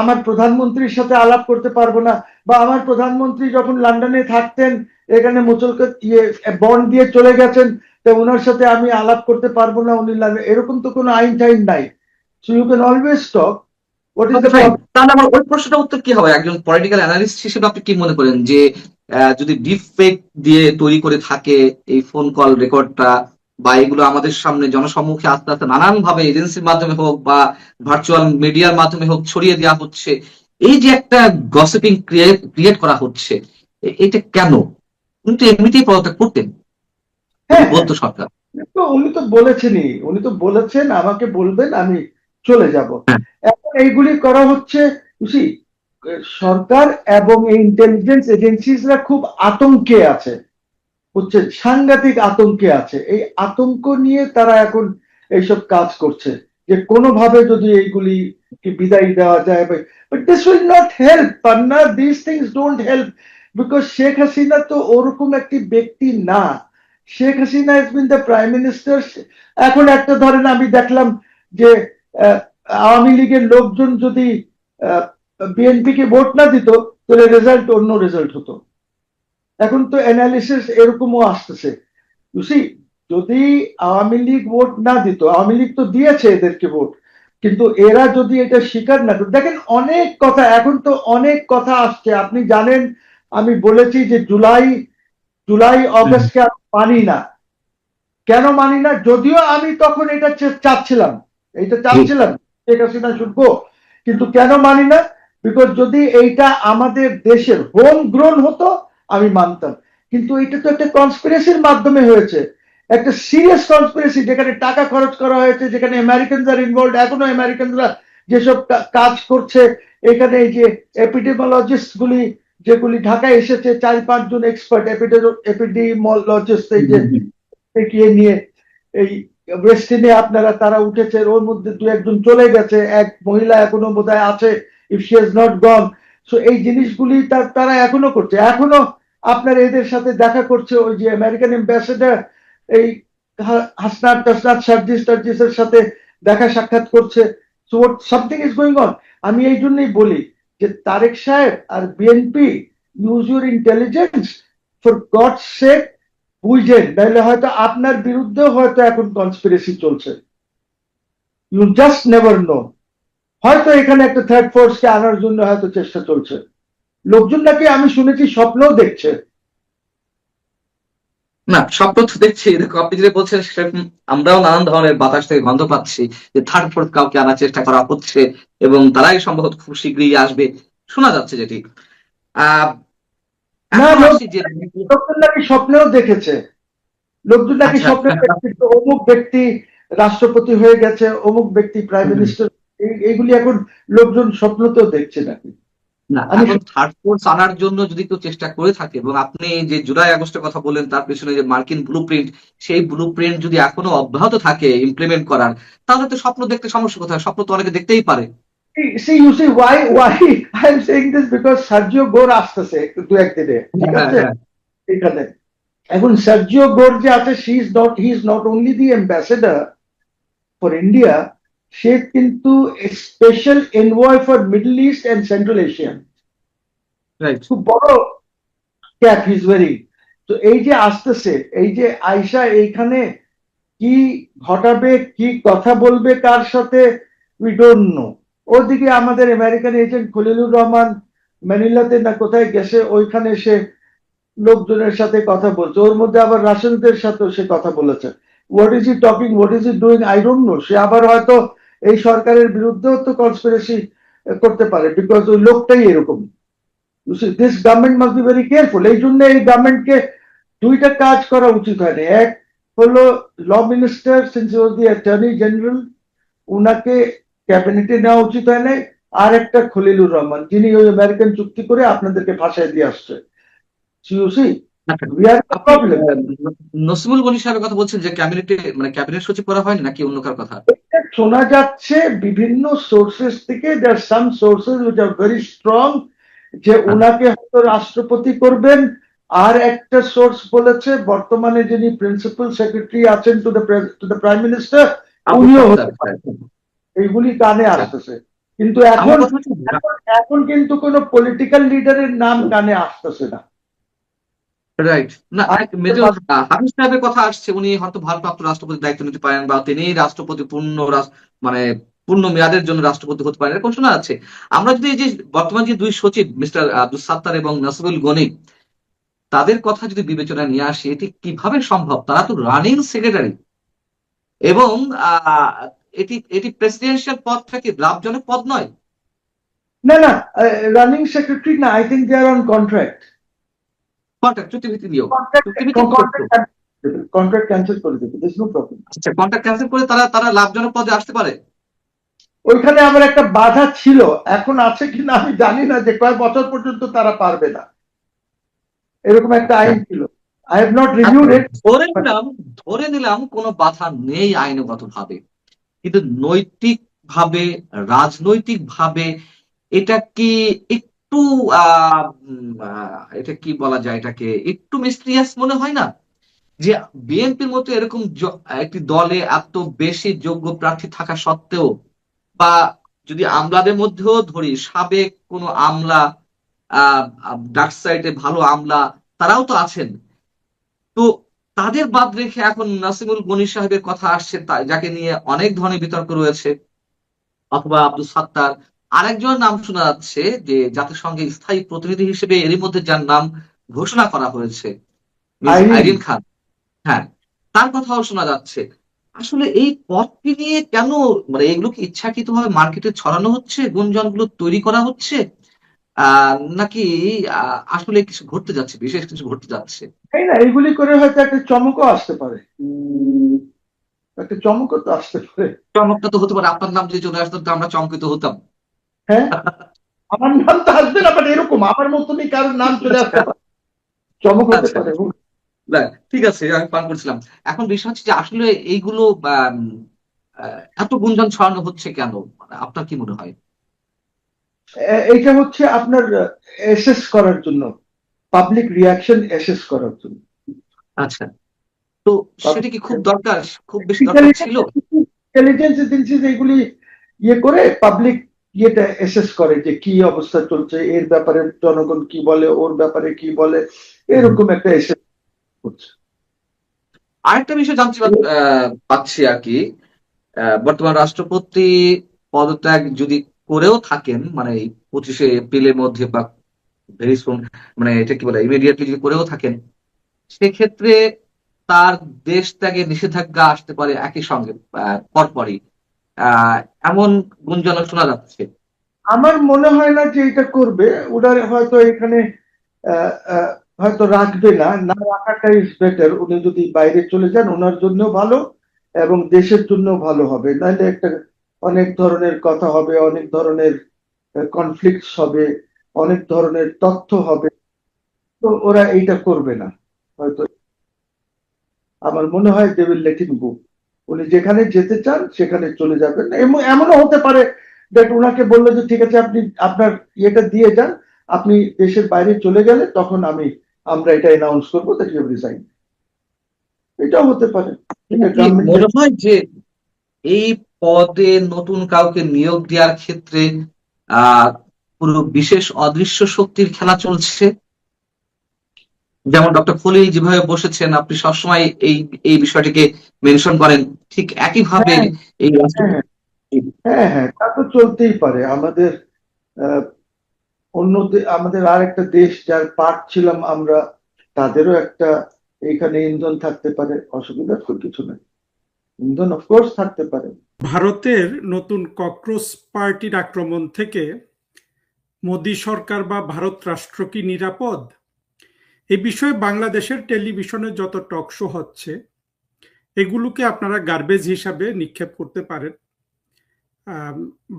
আমার প্রধানমন্ত্রীর সাথে আলাপ করতে পারবো না, বা আমার প্রধানমন্ত্রী যখন লন্ডনে থাকতেন এখানে মুচলকে ইয়ে বন্ড দিয়ে চলে গেছেন, তো ওনার সাথে আমি আলাপ করতে পারবো না, উনি এরকম তো কোনো আইন টাইন নাই। So you can always talk. What is the problem? তাহলে আমার ওই প্রশ্নটা উত্তর কি হবে, একজন পলিটিক্যাল অ্যানালিস্ট হিসেবে আপনি কি মনে করেন যে যদি ডিপ ফেক দিয়ে তৈরি করে থাকে এই ফোন কল রেকর্ডটা, বা এগুলো আমাদের সামনে জনসম্মুখে আস্তে আস্তে নানান ভাবে এজেন্সির মাধ্যমে হোক বা ভার্চুয়াল মিডিয়ার মাধ্যমে হোক ছড়িয়ে দেওয়া হচ্ছে, এই যে একটা গসিপিং ক্রিয়েট করা হচ্ছে, এটা কেন? কিন্তু এমনিতেই পদত্যাগ করতেন হ্যাঁ, বলতো সরকার। তো উনি তো বলেছেনই, উনি তো বলেছেন আমাকে বলবেন আমি চলে যাব। হ্যাঁ এখন এইগুলি করা হচ্ছে, বুঝি সরকার এবং এই ইন্টেলিজেন্স এজেন্সিসরা খুব আতঙ্কে আছে, বুঝছেন, সাংঘাতিক আতঙ্কে আছে। এই আতঙ্ক নিয়ে তারা এখন এইসব কাজ করছে যে কোনোভাবে যদি এইগুলি কি বিদায় দেওয়া যায়। But this will not help, Panna, this things don't help, because Sheikh Hasina তো ওরকম একটি ব্যক্তি না। Sheikh Hasina has been the prime minister. এখন একটা ধরেন আমি দেখলাম যে আওয়ামী লীগের লোকজন যদি বিএনপি কে ভোট না দিত, তাহলে রেজাল্ট অন্য রেজাল্ট হতো। এখন তো অ্যানালিসিস এরকমও আসতেছে, বুঝি, যদি আওয়ামী লীগ ভোট না দিত, আওয়ামী লীগ তো দিয়েছে এদেরকে ভোট, কিন্তু এরা যদি এটা স্বীকার না করত। দেখেন অনেক কথা, এখন তো অনেক কথা আসছে, আপনি জানেন আমি বলেছি যে জুলাই অগস্টকে আমি মানি না। কেন মানি না? যদিও আমি তখন এটা চাচ্ছিলাম, শেখ হাসিনা শুনবো, কিন্তু কেন মানি না? বিকজ যদি এইটা আমাদের দেশের হোম গ্রোন হতো আমি মানতাম, কিন্তু এটা তো একটা কনস্পিরেসির মাধ্যমে হয়েছে, একটা সিরিয়াস কনস্পিরেসি, যেখানে টাকা খরচ করা হয়েছে, যেখানে আমেরিকানস আর ইনভলভ, এখনো আমেরিকানরা যেসব কাজ করছে এখানে, এই যে এপিডেমিওলজিস্ট গুলি যেগুলি ঢাকায় এসেছে, 4-5 জন এক্সপার্ট এপিডেমিওলজিস্ট, এই যে এগিয়ে নিয়ে এই ওয়েস্টিনে আপনারা তারা উঠেছে, ওর মধ্যে 2-1 জন চলে গেছে, এক মহিলা এখনো বোধহয় আছে, if she has not gone. So এই জিনিসগুলি তারা এখনো করছে, এখনো আপনার এদের সাথে দেখা করছে, ওই যে আমেরিকান অ্যাম্বাসেডার এই হাসনাত টাসনাত সার্জিসের সাথে দেখা সাক্ষাৎ করছে। So something is going on. আমি এই জন্যই বলি যে তারেক সাহেব আর BNP, use your intelligence, for God sake বুঝেন, নাহলে হয়তো আপনার বিরুদ্ধেও হয়তো এখন কনস্পিরেসি চলছে। You just never know. হয়তো এখানে একটা থার্ড ফোর্সকে আনার জন্য হয়তো চেষ্টা চলছে। লোকজন নাকি আমি শুনেছি স্বপ্নও দেখছে। না, স্বপ্ন তো দেখছি, দেখো আপনি যেটা বলছেন সেরকম আমরাও নানান ধরনের বাতাস থেকে গন্ধ পাচ্ছি যে থার্ড ফোর্থ কাউকে আনার চেষ্টা করা হচ্ছে এবং তারাই সম্ভবত খুব শীঘ্রই আসবে, শোনা যাচ্ছে যেটি। আহ না, এখন আসি যে লোকজন নাকি স্বপ্নেও দেখেছে, লোকজন নাকি আচ্ছা, স্বপ্নে দেখছে যে অমুক ব্যক্তি রাষ্ট্রপতি হয়ে গেছে, অমুক ব্যক্তি প্রাইম মিনিস্টার, এইগুলি এখন লোকজন স্বপ্নতেও দেখছে নাকি। না, আমি এখন থার্ড ফোর্স আনার জন্য যদি কেউ চেষ্টা করে থাকে এবং আপনি যে জুলাই আগস্টের কথা বললেন তার পেছনে যে মার্কিন ব্লুপ্রিন্ট, সেই ব্লুপ্রিন্ট যদি এখনো অব্যাহত থাকে ইমপ্লিমেন্ট করার, তাহলে তো স্বপ্ন দেখতে সমস্যা কোথায়? স্বপ্ন তো অনেকে দেখতেই পারে। you see why I am saying this, because Sergio গোর আসতেছে 2-1 দিনে, ঠিক হ্যাঁ, আছে হ্যাঁ, এখানে। এখন সার্জিও গোর যে আছে, he is not only the ambassador for India, সে কিন্তু special envoy for Middle East and Central Asia, right. খুব বড় ক্যাপ হিজ ওয়েরিং। তো এই যে আসতেছে, এই যে আয়শা এইখানে কি ঘটাবে, কি কথা বলবে কার সাথে, উই ডোন্ট নো। ওদিকে আমাদের আমেরিকান এজেন্ট খলিলুর রহমান ম্যানিলাতে না কোথায় গেছে, ওইখানে সে লোকজনের সাথে কথা বলছে, ওর মধ্যে আবার রাশিয়ানদের সাথেও সে কথা বলেছে। What is he talking, what is he doing, I don't know. সে আবার হয়তো এই সরকারের বিরুদ্ধেও তো কনস্পিরেসি করতে পারে, বিকজ ওই লোকটাই এরকম। This government must be very careful. এই জন্য এই গভর্নমেন্টকে 2টা কাজ করা উচিত হয়নি। এক হলো law minister, since he was the attorney general, উনাকে ক্যাবিনেটে নেওয়া উচিত হয় নাই। আর একটা খলিলুর রহমান, যিনি ওই আমেরিকান চুক্তি করে আপনাদেরকে ভাষায় দিয়ে আসছে। You see, we are the আপনি problem. নসিমুল গনি সাহেবের কথা বলছেন যে ক্যাবিনেটে, মানে ক্যাবিনেট সচিব করা হয়নি নাকি অন্য কার কথা? শোনা যাচ্ছে বিভিন্ন সোর্সেস থেকে, there are some sources which are very strong, যে উনাকে হয়তো রাষ্ট্রপতি করবেন। আর একটা সোর্স বলেছে বর্তমানে যিনি প্রিন্সিপাল সেক্রেটারি আছেন টু দ্য প্রাইম মিনিস্টার, উনিও হতে পারেন। এইগুলি কানে আসতেছে, কিন্তু আমার এখন কথা হচ্ছে এখন কিন্তু কোনো পলিটিক্যাল লিডারের নাম কানে আসতেছে না। রাইট। না, আর মেজর হাফিজ সাহেবের কথা আসছে, উনি হয়তো ভারপ্রাপ্ত রাষ্ট্রপতির দায়িত্ব নিতে পারেন বা তিনি রাষ্ট্রপতি মানে পূর্ণ মেয়াদের জন্য রাষ্ট্রপতি হতে পারেন, এরকম শোনা যাচ্ছে। আমরা যদি এই যে বর্তমান যে 2 সচিব মিস্টার আব্দুল সাত্তার এবং নাসিরুল গনি, তাদের কথা যদি বিবেচনায় নিয়ে আসি, এটি কিভাবে সম্ভব? তারা তো রানিং সেক্রেটারি এবং এটি এটি প্রেসিডেন্সিয়াল পদটা কি লাভজনক পদ নয়? না না, রানিং সেক্রেটারি না, I think they are on contract. Contract, চুক্তিভিত্তিক নিয়োগ, চুক্তিভিত্তিক নিয়োগ তো। কন্ট্রাক্ট ক্যান্সেল করে দেবে, দিস নো প্রবলেম। আচ্ছা, কন্ট্রাক্ট ক্যান্সেল করে তারা তারা লাভজনক পদে আসতে পারে। ওইখানে আবার একটা বাধা ছিল, এখন আছে কিনা আমি জানি না, যে কয়েক বছর পর্যন্ত তারা পারবে না, এরকম একটা আইন ছিল। আই হ্যাভ নট রিভিউড ইট। ধরে নিলাম কোনো বাধা নেই আইনগত ভাবে, কিন্তু নৈতিক ভাবে, রাজনৈতিক ভাবে এটা কি একটু এটা কি বলা যায়, এটাকে একটু মিস্ট্রিয়াস মনে হয় না? যে বিএনপির মতো এরকম একটি দলে এত বেশি যোগ্য প্রার্থী থাকা সত্ত্বেও, বা যদি আমলাদের মধ্যেও ধরি, সাবেক কোনো আমলা, ডার্ক সাইডে ভালো আমলা, তারাও তো আছেন, তো তাদের বাদ রেখে এখন নাসিমুল গনি সাহেবের কথা আসছে, যাকে নিয়ে অনেক ধরনের বিতর্ক রয়েছে, অথবা আব্দুল সাত্তার, আরেকজন নাম শোনা যাচ্ছে যে জাতিসংঘের স্থায়ী প্রতিনিধি হিসেবে এরই মধ্যে যার নাম ঘোষণা করা হয়েছে, মিস আইরিন খান। হ্যাঁ, তার কথাও শোনা যাচ্ছে। আসলে এই পদটি নিয়ে কেন, মানে এগুলো কি ইচ্ছাকৃতভাবে মার্কেটে ছড়ানো হচ্ছে, গুঞ্জনগুলো তৈরি করা হচ্ছে, নাকি আসলে কিছু ঘটতে যাচ্ছে, বিশেষ কিছু ঘটতে যাচ্ছে? তাই না, এইগুলি করে হয়তো একটা চমকও আসতে পারে। একটা চমকও তো আসতে পারে। চমকটা তো হতে পারে, আপনার নাম যদি চলে আসতো তো আমরা চমকিত হতাম। হ্যাঁ, আমার নাম তো আসবে না, বাট এরকম আমার মতনই কারোর নাম চলে আসতে পারে, চমক হতে আচ্ছা, পারে। না, ঠিক আছে, আমি পান করছিলাম। এখন বিষয় হচ্ছে যে আসলে এইগুলো এত গুঞ্জন ছড়ানো হচ্ছে কেন, মানে আপনার কি মনে হয়? এটা হচ্ছে আপনার এসেস করার জন্য, পাবলিক রিয়াকশন এসেস করার জন্য। আচ্ছা, তো সেটা কি খুব দরকার, খুব বেশি দরকার ছিল? ইন্টেলিজেন্স এজেন্সিজ এগুলি ইয়ে করে পাবলিক ইয়েটা এসেস করে যে কি অবস্থা চলছে, এর ব্যাপারে জনগণ কি বলে, ওর ব্যাপারে কি বলে, এরকম একটা এসেস করছে। আরেকটা বিষয় জানতে পাচ্ছি আর কি, বর্তমান রাষ্ট্রপতি পদত্যাগ যদি করেও থাকেন, মানে এই 25শে এপ্রিলের মধ্যে বা ভেরি সুন, মানে এটা কি বলে ইমিডিয়েটলি যদি করেও থাকেন, সেক্ষেত্রে তার দেশ ত্যাগে নিষেধাজ্ঞা আসতে পারে একই সঙ্গে পরপরই, আহ এমন গুঞ্জন শোনা যাচ্ছে। আমার মনে হয় না যে এটা করবে ওরা, হয়তো এখানে আহ, আহ, হয়তো রাখবে না, না রাখাটাই বেটার। উনি যদি বাইরে চলে যান ওনার জন্য ভালো এবং দেশের জন্য ভালো হবে, নাহলে একটা অনেক ধরনের কথা হবে, অনেক ধরনের কনফ্লিক্টস হবে, অনেক ধরনের তথ্য হবে। তো ওরা এইটা করবে না হয়তো। আমার মনে হয় দে উইল লেট হিম গো। উনি যেখানে যেতে চান সেখানে চলে যাবেন। এমনও হতে পারে দ্যাট ওনাকে বললো যে ঠিক আছে আপনি আপনার ইয়েটা দিয়ে যান, আপনি দেশের বাইরে চলে গেলে তখন আমরা এটা অ্যানাউন্স করবো দ্যাট ইউ রিজাইন। এটাও হতে পারে। এটা কি গভর্নমেন্টের। মনে হয় যে এই পদে নতুন কাউকে নিয়োগ দেওয়ার ক্ষেত্রে আহ পুরো বিশেষ অদৃশ্য শক্তির খেলা চলছে? যেমন ডক্টর খলিল যেভাবে বসেছেন, আপনি সবসময় এই এই বিষয়টিকে মেনশন করেন, ঠিক একইভাবে হ্যাঁ, এই হ্যাঁ, রাষ্ট্রপতি। হ্যাঁ, হ্যাঁ, তা তো চলতেই পারে। আমাদের আহ, আমাদের আর একটা দেশ যার পার্ট ছিলাম আমরা, তাদেরও একটা এইখানে ইন্ধন থাকতে পারে, অসুবিধার তো কিছু নেই, ইন্ধন অফকোর্স থাকতে পারে। ভারতের নতুন ককরোচ পার্টির আক্রমণ থেকে মোদী সরকার বা ভারত রাষ্ট্র কি নিরাপদ? এই বিষয়ে বাংলাদেশের টেলিভিশনে যত টক শো হচ্ছে এগুলোকে আপনারা গার্বেজ হিসাবে নিক্ষেপ করতে পারেন।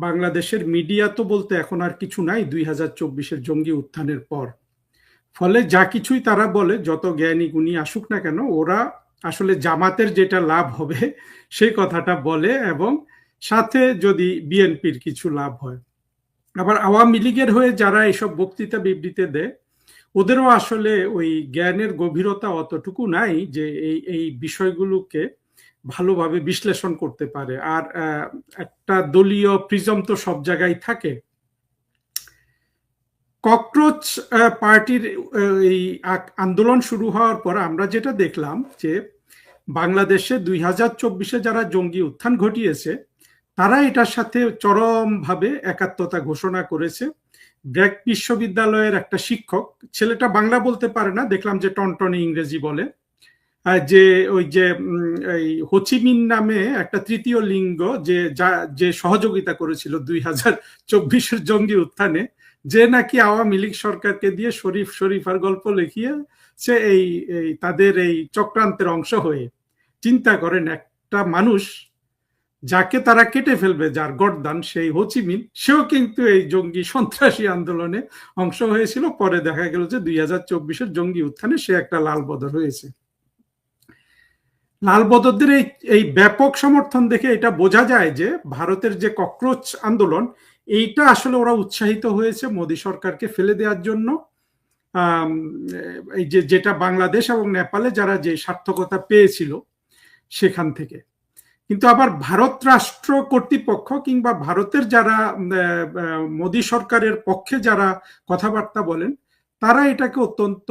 বাংলাদেশের মিডিয়া তো বলতে এখন আর কিছু নাই 2024-এর জঙ্গি উত্থানের পর। ফলে যা কিছুই তারা বলে, যত জ্ঞানী গুণী আসুক না কেন, ওরা আসলে জামাতের যেটা লাভ হবে সেই কথাটা বলে, এবং সাথে যদি বিএনপির কিছু লাভ হয়। আবার আওয়ামী লীগের হয়ে যারা এসব বক্তৃতা বিবৃতি দেয়, ওদেরও আসলে ওই জ্ঞানের গভীরতা অতটুকু নাই যে এই এই বিষয়গুলোকে ভালোভাবে বিশ্লেষণ করতে পারে। আর একটা দলীয় প্রিজম তো সব জায়গায় থাকে। ককরোচ পার্টির এই আন্দোলন শুরু হওয়ার পর আমরা যেটা দেখলাম যে বাংলাদেশে 2024-এ যারা জঙ্গি উত্থান ঘটিয়েছে তারা এটার সাথে চরমভাবে একাত্মতা ঘোষণা করেছে। ব্র্যাক বিশ্ববিদ্যালয়ের একটা শিক্ষক, ছেলেটা বাংলা বলতে পারে না, দেখলাম যে টনটনে ইংরেজি বলে, যে ওই যে এই হোচিমিন নামে একটা তৃতীয় লিঙ্গ যে সহযোগিতা করেছিল 2024-এর জঙ্গি উত্থানে, যে নাকি আওয়ামী লীগ সরকারকে দিয়ে শরীফার গল্প লিখিয়ে সে এই তাদের এই চক্রান্তের অংশ হয়ে, চিন্তা করেন একটা মানুষ যাকে তারা কেটে ফেলবে, যার গর্দান, সেই হোচিমিন, সেও কিন্তু এই জঙ্গি সন্ত্রাসী আন্দোলনে অংশ হয়েছিল। পরে দেখা গেল যে 2024-এর জঙ্গি উত্থানে সে একটা লাল বদর হয়েছে। লাল বদরদের এই ব্যাপক সমর্থন দেখে এটা বোঝা যায় যে ভারতের যে ককরোচ আন্দোলন, এইটা আসলে ওরা উৎসাহিত হয়েছে মোদী সরকারকে ফেলে দেওয়ার জন্য। এই যেটা বাংলাদেশ এবং নেপালে যারা যে সার্থকতা পেয়েছিল সেখান থেকে। কিন্তু আবার ভারত রাষ্ট্র কর্তৃপক্ষ কিংবা ভারতের যারা মোদী সরকারের পক্ষে যারা কথাবার্তা বলেন, তারা এটাকে অত্যন্ত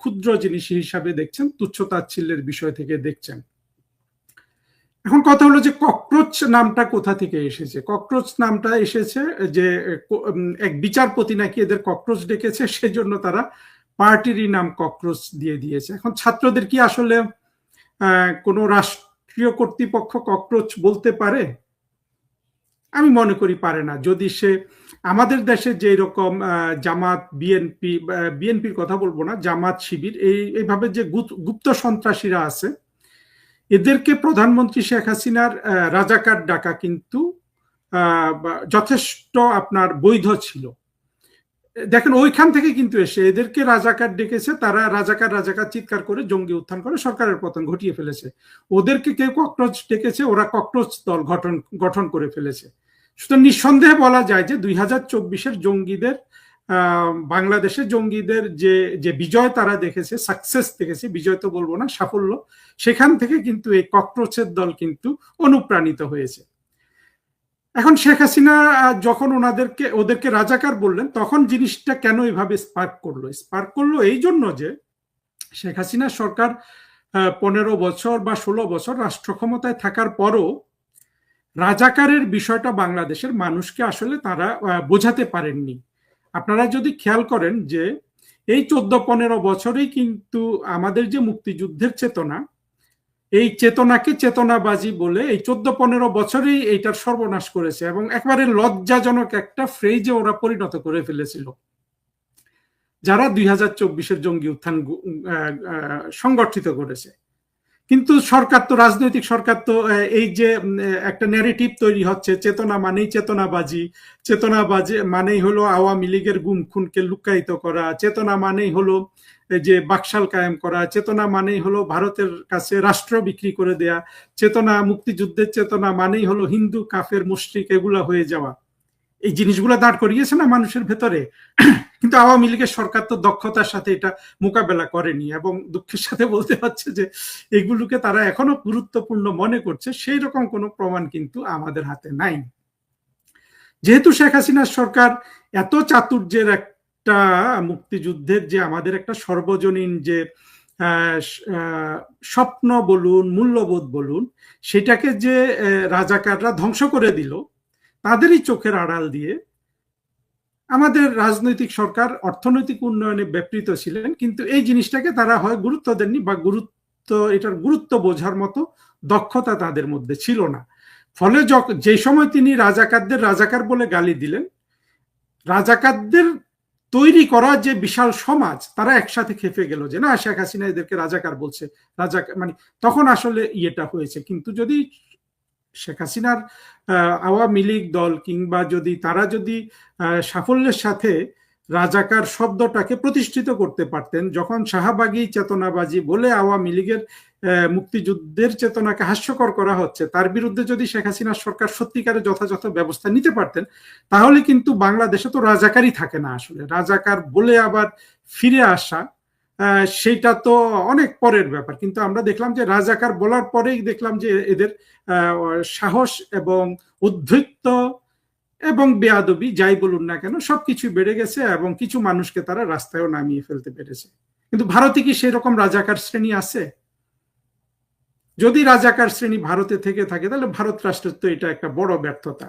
ক্ষুদ্র জিনিস হিসাবে দেখছেন, তুচ্ছতাচ্ছিল্যের বিষয় থেকে দেখছেন। এখন কথা হলো যে ককরোচ নামটা কোথা থেকে এসেছে। ককরোচ নামটা এসেছে যে এক বিচারপতি নাকি এদের ককরোচ ডেকেছে, সেজন্য তারা পার্টিরই নাম ককরোচ দিয়ে দিয়েছে। এখন ছাত্রদের কি আসলে কোনো রাষ্ট্রীয় কর্তৃপক্ষ ককরোচ বলতে পারে? আমি মনে করি পারে না। যদি সে আমাদের দেশে যে রকম জামাত, বিএনপির কথা বলবো না, জামাত, শিবির, এইভাবে যে গুপ্ত সন্ত্রাসীরা আছে, এদেরকে প্রধানমন্ত্রী শেখ হাসিনার রাজাকার ডাকা কিন্তু যথেষ্ট আপনার বৈধ ছিল। দেখেন ওইখান থেকে কিন্তু এসে এদেরকে রাজাকার ডেকেছে, তারা রাজাকার রাজাকার চিৎকার করে জঙ্গি উত্থান করে সরকারের পতন ঘটিয়ে ফেলেছে। ওদেরকে কেউ ককরোচ ডেকেছে, ওরা ককরোচ দল গঠন করে ফেলেছে। সুতরাং নিঃসন্দেহে বলা যায় যে 2024-এর জঙ্গিদের, বাংলাদেশের জঙ্গিদের যে যে বিজয় তারা দেখেছে, সাকসেস দেখেছে, বিজয় তো বলবো না, সাফল্য, সেখান থেকে কিন্তু এই ককরোচের দল কিন্তু অনুপ্রাণিত হয়েছে। এখন শেখ হাসিনা যখন ওদেরকে রাজাকার বললেন, তখন জিনিসটা কেন এইভাবে স্পার্ক করলো এই জন্য যে শেখ হাসিনা সরকার 15 বছর বা 16 বছর রাষ্ট্র ক্ষমতায় থাকার পরও রাজাকারের বিষয়টা বাংলাদেশের মানুষকে আসলে তারা বোঝাতে পারেননি। আপনারা যদি খেয়াল করেন যে এই 14-15 বছরেই কিন্তু আমাদের যে মুক্তিযুদ্ধের চেতনা, এই চেতনাকে চেতনাবাজি বলে এই 14-15 বছরেই এইটার সর্বনাশ করেছে এবং একেবারে লজ্জাজনক একটা ফ্রেজে ওরা পরিণত করে ফেলেছিল, যারা 2024-এর জঙ্গি উত্থান সংগঠিত করেছে। কিন্তু সরকার তো, রাজনৈতিক সরকার তো এই যে একটা ন্যারেটিভ তৈরি হচ্ছে, চেতনা মানেই চেতনাবাজি, চেতনাবাজি মানেই হলো আওয়ামী লীগের গুম খুনকে লুকায়িত করা, চেতনা মানেই হলো যে বাকশাল কায়েম করা, চেতনা মানেই হলো ভারতের কাছে রাষ্ট্র বিক্রি করে দেয়া, চেতনা, মুক্তিযুদ্ধের চেতনা মানেই হলো হিন্দু কাফের মুশরিক এগুলা হয়ে যাওয়া। এই জিনিসগুলো দাঁড় করিয়েছে না মানুষের ভেতরে। কিন্তু আওয়ামী লীগের সরকার তো দক্ষতার সাথে এটা মোকাবেলা করেনি এবং দুঃখের সাথে বলতে হচ্ছে যে এগুলোকে তারা এখনো গুরুত্বপূর্ণ মনে করছে, সেই রকম কোনো প্রমাণ কিন্তু আমাদের হাতে নাই। যেহেতু শেখ হাসিনার সরকার এত চাতুর্যের একটা মুক্তিযুদ্ধের যে আমাদের একটা সর্বজনীন যে স্বপ্ন বলুন, মূল্যবোধ বলুন, সেটাকে যে রাজাকাররা ধ্বংস করে দিল তাদেরই চোখের আড়াল দিয়ে আমাদের রাজনৈতিক সরকার অর্থনৈতিক উন্নয়নে ব্যাপৃত ছিলেন, কিন্তু এই জিনিসটাকে তারা হয় গুরুত্ব দেননি বা এটার গুরুত্ব বোঝার মতো দক্ষতা তাদের মধ্যে ছিল না। ফলে যে সময় তিনি রাজাকারদের রাজাকার বলে গালি দিলেন, রাজাকারদের তৈরি করা যে বিশাল সমাজ তারা একসাথে খেপে গেল যে না, শেখ হাসিনা এদেরকে রাজাকার বলছে, রাজাকার মানে তখন আসলে ইয়েটা হয়েছে। কিন্তু যদি শেখ হাসিনার আওয়ামী লীগ দল কিংবা তারা যদি সাফল্যের সাথে রাজাকার শব্দটাকে প্রতিষ্ঠিত করতে পারতেন, যখন শাহবাগী চেতনাবাজি বলে আওয়ামী লীগের মুক্তিযুদ্ধের চেতনাকে হাস্যকর করা হচ্ছে, তার বিরুদ্ধে যদি শেখ হাসিনার সরকার সত্যিকারের যথাযথ ব্যবস্থা নিতে পারতেন, তাহলে কিন্তু বাংলাদেশে তো রাজাকারই থাকে না। আসলে রাজাকার বলে আবার ফিরে আসা সেটা তো অনেক পরের ব্যাপার। কিন্তু আমরা দেখলাম যে রাজাকার বলার পরেই দেখলাম যে এদের সাহস এবং উদ্ধৃত্ত এবং বেয়াদবি যাই বলুন না কেন সবকিছু বেড়ে গেছে এবং কিছু মানুষকে তারা রাস্তায়ও নামিয়ে ফেলতে পেরেছে। কিন্তু ভারতে কি সেরকম রাজাকার শ্রেণী আছে? যদি রাজাকার শ্রেণী ভারতে থেকে থাকে তাহলে ভারত রাষ্ট্রের তো এটা একটা বড় ব্যর্থতা।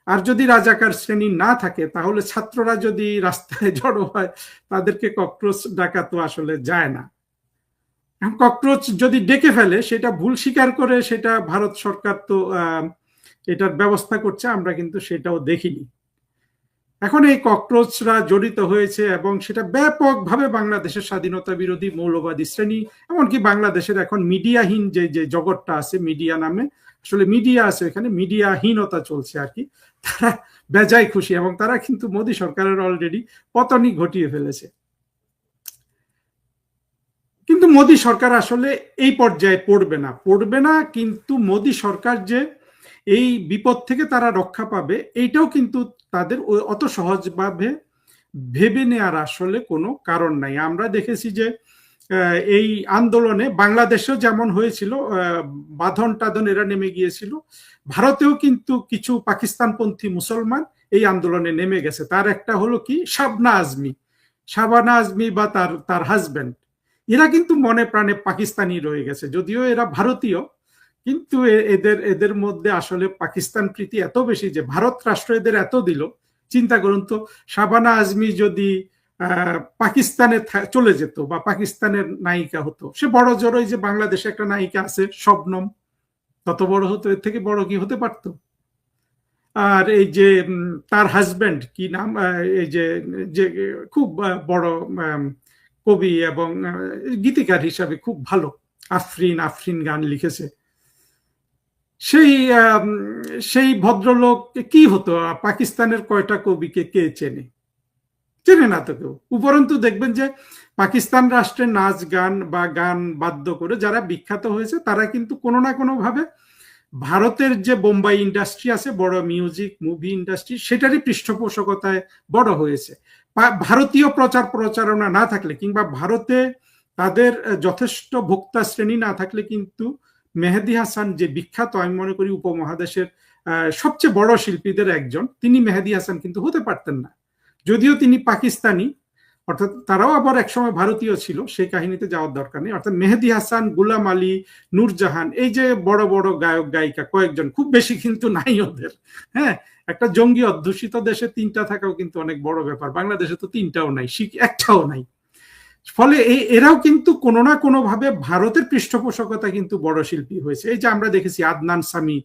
আর যদি রাজাকার শ্রেণী না থাকে তাহলে ছাত্ররা যদি রাস্তায় জড়ো হয় তাদেরকে ককরোচ ডাকা তো আসলে যায় না। ককরোচ যদি ডেকে ফেলে সেটা ভুল স্বীকার করে সেটা ভারত সরকার তো এটার ব্যবস্থা করছে, আমরা কিন্তু সেটাও দেখিনি। এখন এই ককরোচরা জড়িত হয়েছে এবং সেটা ব্যাপকভাবে বাংলাদেশের স্বাধীনতা বিরোধী মৌলবাদী শ্রেণী, এমনকি বাংলাদেশের এখন মিডিয়াহীন যে জগৎটা আছে, মিডিয়া নামে আসলে মিডিয়া আছে, এখানে মিডিয়াহীনতা চলছে আর কি, তারা বেজায় খুশি এবং তারা কিন্তু মোদী সরকারের অলরেডি পতনই ঘটিয়ে ফেলেছে। কিন্তু মোদী সরকার আসলে এই পর্যায়ে পড়বে না, কিন্তু মোদী সরকার যে এই বিপদ থেকে তারা রক্ষা পাবে এইটাও কিন্তু তাদের অত সহজভাবে ভেবে নেওয়ার আসলে কোনো কারণ নাই। আমরা দেখেছি যে এই আন্দোলনে বাংলাদেশেও যেমন হয়েছিল, বাঁধন টাধন এরা নেমে গিয়েছিল, ভারতেও কিন্তু কিছু পাকিস্তানপন্থী মুসলমান এই আন্দোলনে নেমে গেছে। তার একটা হলো কি শাবানা আজমি বা তার হাজবেন্ড, এরা কিন্তু মনে প্রাণে পাকিস্তানি রয়ে গেছে, যদিও এরা ভারতীয়, কিন্তু এদের মধ্যে আসলে পাকিস্তান প্রীতি এত বেশি যে ভারত রাষ্ট্র এদের এত দিল। চিন্তা করুন তো, শাবানা আজমি যদি পাকিস্তানে চলে যেত বা পাকিস্তানের নায়িকা হতো, সে বড় জোরই যে বাংলাদেশে একটা নায়িকা আছে শবনম, তত বড় হতো, এর থেকে বড় কি হতে পারত? আর এই যে তার হাজবেন্ড কি নাম, এই যে খুব বড় কবি এবং গীতিকার হিসাবে খুব ভালো, আফরিন আফরিন গান লিখেছে। সেই সেই ভদ্রলোক কি হতো, পাকিস্তানের কয়টা কবিকে কে চেনে? চেনে না তো কেউ। উপরন্তু দেখবেন যে পাকিস্তান রাষ্ট্রের নাচ গান বা গান বাদ্য করে যারা বিখ্যাত হয়েছে তারা কিন্তু কোনো না কোনো ভাবে ভারতের যে বোম্বাই ইন্ডাস্ট্রি আছে, বড় মিউজিক মুভি ইন্ডাস্ট্রি, সেটারই পৃষ্ঠপোষকতায় বড় হয়েছে। ভারতীয় প্রচার প্রচারণা না থাকলে কিংবা ভারতে তাদের যথেষ্ট ভোক্তা শ্রেণী না থাকলে কিন্তু মেহেদী হাসান যে বিখ্যাত, আমি মনে করি উপমহাদেশের সবচেয়ে বড় শিল্পীদের একজন, তিনি মেহেদী হাসান কিন্তু হতে পারতেন না। যদিও তিনি পাকিস্তানি, অর্থাৎ তারাও আবার একসময় ভারতীয় ছিল, সেই কাহিনীতে যাওয়ার দরকার নেই। অর্থাৎ মেহেদী হাসান, গুলাম আলী, নূরজাহান, এই যে বড় বড় গায়ক গায়িকা কয়েকজন, খুব বেশি কিন্তু নাই ওদের। হ্যাঁ, একটা জঙ্গি অধ্যুষিত দেশে 3টা থাকাও কিন্তু অনেক বড় ব্যাপার। বাংলাদেশে তো 3টাও নাই, একটাও নাই। ফলে এরাও কিন্তু কোনো না কোনো ভাবে ভারতের পৃষ্ঠপোষকতা কিন্তু বড় শিল্পী হয়েছে। এই যে আমরা দেখেছি আদনান সামি,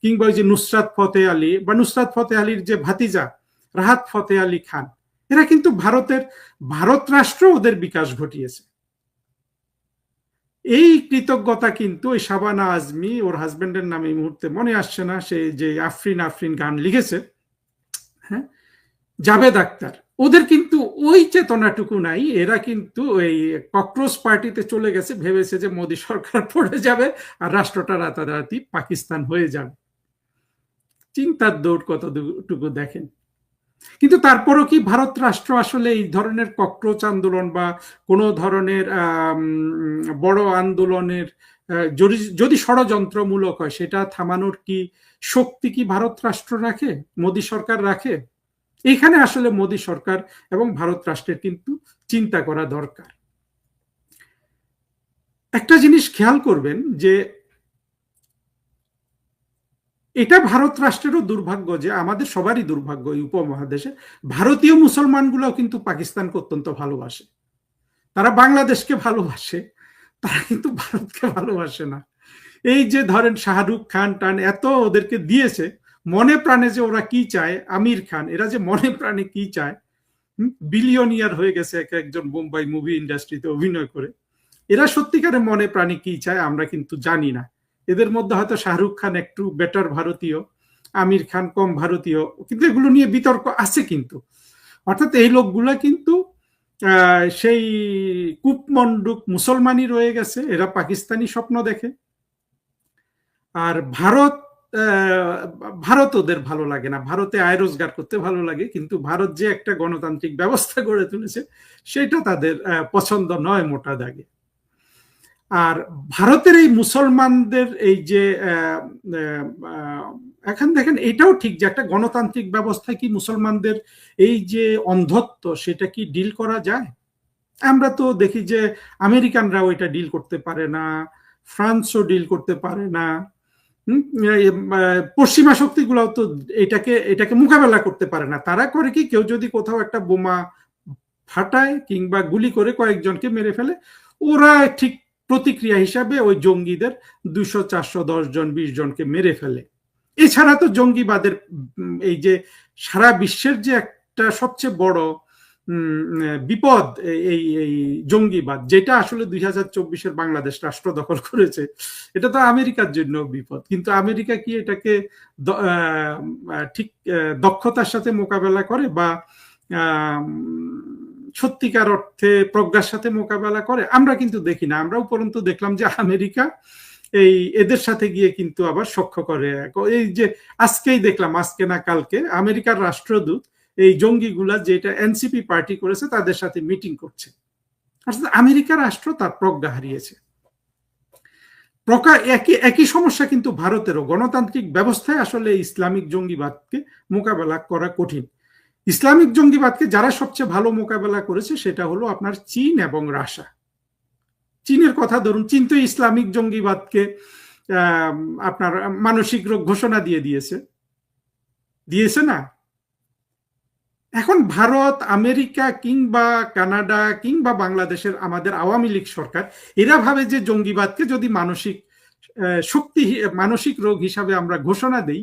কিংবা ওই যে নুসরাত ফতে আলী, বা নুসরাত ফতে আলীর যে ভাতিজা রাহাত ফতে আলী খান, এরা কিন্তু ভারত রাষ্ট্র ওদের বিকাশ ঘটিয়েছে। এই কৃতজ্ঞতা কিন্তু ওই শাবানা আজমি, ওর হাজবেন্ডের নামে এই মুহূর্তে মনে আসছে না, সে যে আফরিন আফরিন গান লিখেছে, হ্যাঁ, জাভেদ আক্তার, ওদের কিন্তু ওই চেতনাটুকু নাই। এরা কিন্তু এই ককরোচ পার্টিতে চলে গেছে, ভেবেছে যে মোদী সরকার পড়ে যাবে আর রাষ্ট্রটা রাতারাতি পাকিস্তান হয়ে যাবে। চিন্তার দৌড় কতটুকু দেখেন। কিন্তু তারপরও কি ভারত রাষ্ট্র আসলে এই ধরনের ককরোচ আন্দোলন বা কোনো ধরনের বড় আন্দোলনের যদি ষড়যন্ত্রমূলক হয় সেটা থামানোর কি শক্তি কি ভারত রাষ্ট্র রাখে, মোদী সরকার রাখে? এখানে আসলে মোদী সরকার এবং ভারত রাষ্ট্রের কিন্তু চিন্তা করা দরকার। একটা জিনিস খেয়াল করবেন যে এটা ভারত রাষ্ট্রেরও দুর্ভাগ্য, যে আমাদের সবারই দুর্ভাগ্য এই উপমহাদেশে ভারতীয় মুসলমানগুলোও কিন্তু পাকিস্তানকে অত্যন্ত ভালোবাসে। তারা বাংলাদেশকে ভালোবাসে, তারা কিন্তু ভারতকে ভালোবাসে না। এই যে ধরেন শাহরুখ খান টান এত ওদেরকে দিয়েছে, মনে প্রাণে যে ওরা কি চায়, আমির খান, এরা যে মনে প্রাণে কি চায়, বিলিয়নিয়ার হয়ে গেছে এক একজন বোম্বাই মুভি ইন্ডাস্ট্রিতে অভিনয় করে। এরা সত্যিকারে মনে প্রাণে কি চায় আমরা কিন্তু জানি না। এদের মধ্যে হয়তো শাহরুখ খান একটু বেটার ভারতীয়, আমির খান কম ভারতীয়, কিন্তু এগুলো নিয়ে বিতর্ক আছে কিন্তু। অর্থাৎ এই লোকগুলা কিন্তু সেই কূপমণ্ডুক মুসলমানই রয়ে গেছে, এরা পাকিস্তানি স্বপ্ন দেখে। আর ভারত ওদের ভালো লাগে না, ভারতে আয় রোজগার করতে ভালো লাগে, কিন্তু ভারত যে একটা গণতান্ত্রিক ব্যবস্থা গড়ে তুলেছে সেটা তাদের পছন্দ নয় মোটা দাগে। আর ভারতের এই মুসলমানদের এই যে এখন দেখেন, এটাও ঠিক যে একটা গণতান্ত্রিক ব্যবস্থায় কি মুসলমানদের এই যে অন্ধত্ব সেটা কি ডিল করা যায়? আমরা তো দেখি যে আমেরিকানরাও এটা ডিল করতে পারে না, ফ্রান্সও ডিল করতে পারে না, পশ্চিমা শক্তিগুলোও তো এটাকে মোকাবেলা করতে পারে না। তারা করে কি, কেউ যদি কোথাও একটা বোমা ফাটায় কিংবা গুলি করে কয়েকজনকে মেরে ফেলে, ওরা ঠিক প্রতিক্রিয়া হিসাবে ওই জঙ্গিদের 200, 400, 10 জন 20 জনকে মেরে ফেলে। এছাড়া তো জঙ্গিবাদের এই যে সারা বিশ্বের যে একটা সবচেয়ে বড় বিপদ, এই জঙ্গিবাদ, যেটা আসলে 2024-এর বাংলাদেশ রাষ্ট্র দখল করেছে, এটা তো আমেরিকার জন্য বিপদ। কিন্তু আমেরিকা কি এটাকে ঠিক দক্ষতার সাথে মোকাবেলা করে বা সত্যিকার অর্থে প্রজ্ঞার সাথে মোকাবেলা করে? আমরা কিন্তু দেখি না। আমরা উপরন্তু দেখলাম যে আমেরিকা এদের সাথে গিয়ে কিন্তু আবার সখ্য করে। এই যে আজকেই দেখলাম, আজকে না কালকে, আমেরিকার রাষ্ট্রদূত এই জঙ্গিগুলা যেটা এনসিপি পার্টি করেছে তাদের সাথে মিটিং করছে। অর্থাৎ আমেরিকা রাষ্ট্র তার প্রজ্ঞা হারিয়েছে। একই সমস্যা কিন্তু ভারতেরও। গণতান্ত্রিক ব্যবস্থায় আসলে ইসলামিক জঙ্গিবাদকে মোকাবেলা করা কঠিন। ইসলামিক জঙ্গিবাদকে যারা সবচেয়ে ভালো মোকাবেলা করেছে সেটা হলো আপনার চীন এবং রাশিয়া। চীনের কথা ধরুন, চীন তো ইসলামিক জঙ্গিবাদকে আপনার মানসিক রোগ ঘোষণা দিয়েছে না? এখন ভারত, আমেরিকা কিংবা কানাডা কিংবা বাংলাদেশের আমাদের আওয়ামী লীগ সরকার, এরা ভাবে যে জঙ্গিবাদকে যদি মানসিক রোগ হিসাবে আমরা ঘোষণা দেই,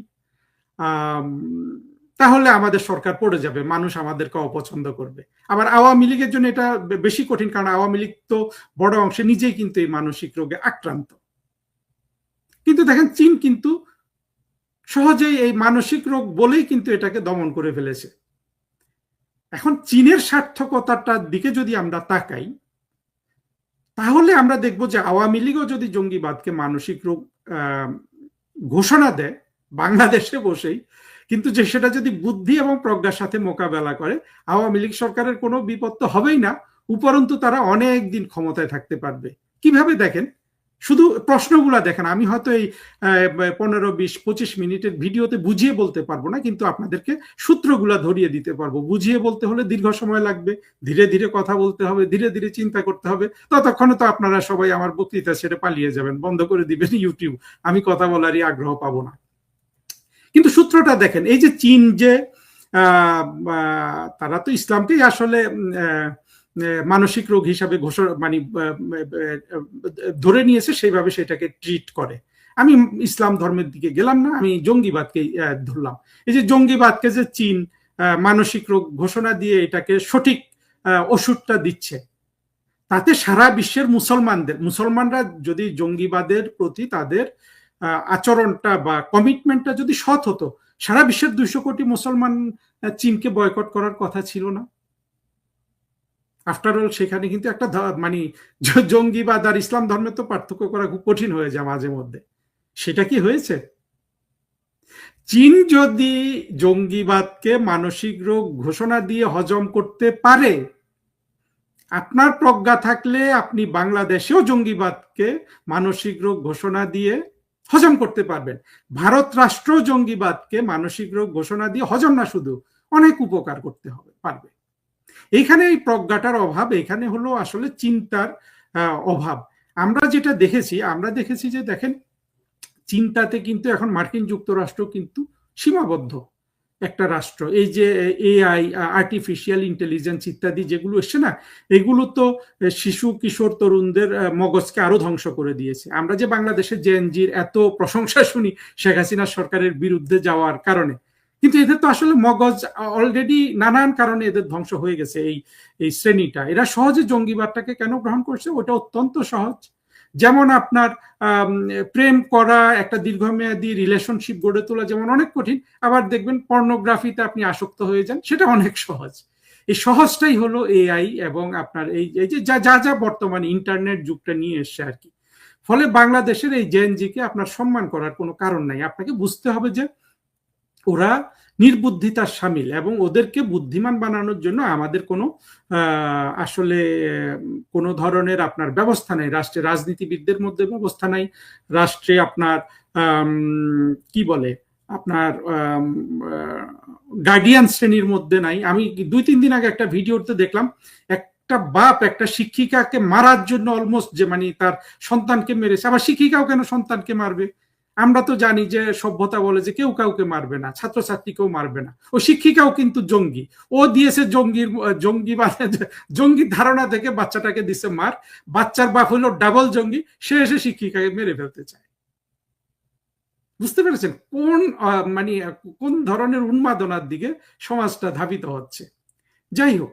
তাহলে আমাদের সরকার পড়ে যাবে, মানুষ আমাদেরকে অপছন্দ করবে। আবার আওয়ামী লীগের জন্য এটা বেশি কঠিন, কারণ আওয়ামী লীগ তো বড় অংশে নিজেই কিন্তু এই মানসিক রোগে আক্রান্ত। কিন্তু দেখেন চীন কিন্তু সহজেই এই মানসিক রোগ বলেই কিন্তু এটাকে দমন করে ফেলেছে। এখন চীনের সার্থকতাটার দিকে যদি আমরা তাকাই, তাহলে আমরা দেখব যে আওয়ামী লীগও যদি জঙ্গিবাদকে মানসিক রোগ ঘোষণা দেয় বাংলাদেশে বসেই, কিন্তু যে সেটা যদি বুদ্ধি এবং প্রজ্ঞার সাথে মোকাবেলা করে, আওয়ামী লীগ সরকারের কোনো বিপদ তো হবেই না, উপরন্তু তারা অনেক দিন ক্ষমতায় থাকতে পারবে। কিভাবে দেখেন, শুধু প্রশ্নগুলা দেখেন। আমি হয়তো এই 15-20-25 মিনিটের ভিডিওতে বুঝিয়ে বলতে পারবো না, কিন্তু আপনাদেরকে সূত্রগুলা ধরিয়ে দিতে পারবো। বুঝিয়ে বলতে হলে দীর্ঘ সময় লাগবে, ধীরে ধীরে কথা বলতে হবে, ধীরে ধীরে চিন্তা করতে হবে। ততক্ষণে তো আপনারা সবাই আমার বক্তৃতা ছেড়ে পালিয়ে যাবেন, বন্ধ করে দিবেন ইউটিউব, আমি কথা বলারই আগ্রহ পাবো না। কিন্তু সূত্রটা দেখেন, এই যে চীন যে তারা তো ইসলামকেই আসলে মানসিক রোগ হিসাবে ঘোষণা মানে ধরে নিয়েছে, সেইভাবে সেটাকে ট্রিট করে। আমি ইসলাম ধর্মের দিকে গেলাম না, আমি জঙ্গিবাদকেই ধরলাম। এই যে জঙ্গিবাদকে যে চীন মানসিক রোগ ঘোষণা দিয়ে এটাকে সঠিক ওষুধটা দিচ্ছে, তাতে সারা বিশ্বের মুসলমানরা যদি জঙ্গিবাদের প্রতি তাদের আচরণটা বা কমিটমেন্টটা যদি সৎ হতো, সারা বিশ্বের 200 কোটি মুসলমান চীনকে বয়কট করার কথা ছিল না। আফটার অল সেখানে কিন্তু একটা মানে জঙ্গিবাদ আর ইসলাম ধর্মের তো পার্থক্য করা খুব কঠিন হয়ে যায় মাঝে মধ্যে। সেটা কি হয়েছে? চীন যদি জঙ্গিবাদকে মানসিক রোগ ঘোষণা দিয়ে হজম করতে পারে, আপনার প্রজ্ঞা থাকলে আপনি বাংলাদেশেও জঙ্গিবাদকে মানসিক রোগ ঘোষণা দিয়ে হজম করতে পারবেন। ভারত রাষ্ট্র জঙ্গিবাদকে মানসিক রোগ ঘোষণা দিয়ে হজম না, শুধু অনেক উপকার করতে পারবে। এইখানে এই প্রজ্ঞাটার অভাব, এখানে হলো আসলে চিন্তার অভাব। আমরা যেটা দেখেছি যে দেখেন, চিন্তাতে কিন্তু এখন মার্কিন যুক্তরাষ্ট্র কিন্তু সীমাবদ্ধ একটা রাষ্ট্র। এই যে এআই, আর্টিফিশিয়াল ইন্টেলিজেন্স ইত্যাদি যেগুলো এসছে না, এগুলো তো শিশু কিশোর তরুণদের মগজকে আরো ধ্বংস করে দিয়েছে। আমরা যে বাংলাদেশের জেএনজির এত প্রশংসা শুনি শেখ হাসিনা সরকারের বিরুদ্ধে যাওয়ার কারণে, কিন্তু এদের তো আসলে মগজ অলরেডি নানান কারণে এদের ধ্বংস হয়ে গেছে। এই শ্রেণীটা এরা সহজে জঙ্গিবাদটাকে কেন গ্রহণ করছে? ওটা অত্যন্ত সহজ। যেমন আপনার প্রেম করা, একটা দীর্ঘমেয়াদী রিলেশনশিপ গড়ে তোলা যেমন অনেক কঠিন, আবার দেখবেন পর্নোগ্রাফিতে আপনি আসক্ত হয়ে যান, সেটা অনেক সহজ। এই সহজটাই হলো এআই এবং আপনার এই যে যা বর্তমানে ইন্টারনেট যুগটা নিয়ে এসছে আর কি। ফলে বাংলাদেশের এই জেএনজিকে আপনার সম্মান করার কোনো কারণ নাই। আপনাকে বুঝতে হবে যে ওরা নির্বুদ্ধিতার সামিল, এবং ওদেরকে বুদ্ধিমান বানানোর জন্য আমাদের কোনো আসলে কোনো ধরনের আপনার ব্যবস্থা নাই। রাষ্ট্রে রাজনীতিবিদদের মধ্যে ব্যবস্থা নাই, রাষ্ট্রে আপনার কি বলে আপনার গার্ডিয়ান শ্রেণীর মধ্যে নাই। আমি 2-3 দিন আগে একটা ভিডিওতে দেখলাম, একটা বাপ একটা শিক্ষিকাকে মারার জন্য অলমোস্ট যে মানে তার সন্তানকে মেরেছে। আবার শিক্ষিকাও কেন সন্তানকে মারবে? আমরা তো জানি যে সভ্যতা বলে যে কেউ কাউকে মারবে না, ছাত্রছাত্রীকেও মারবে না। ও শিক্ষিকাও কিন্তু জঙ্গি, ও দিয়েছে জঙ্গি ধারণা থেকে বাচ্চাটাকে দিছে মার। বাচ্চার বাপ হলো ডাবল জঙ্গি, সে এসে শিক্ষিকাকে মেরে ফেলতে চায়। বুঝতে পেরেছেন মানে কোন ধরনের উন্মাদনার দিকে সমাজটা ধাবিত হচ্ছে? যাই হোক,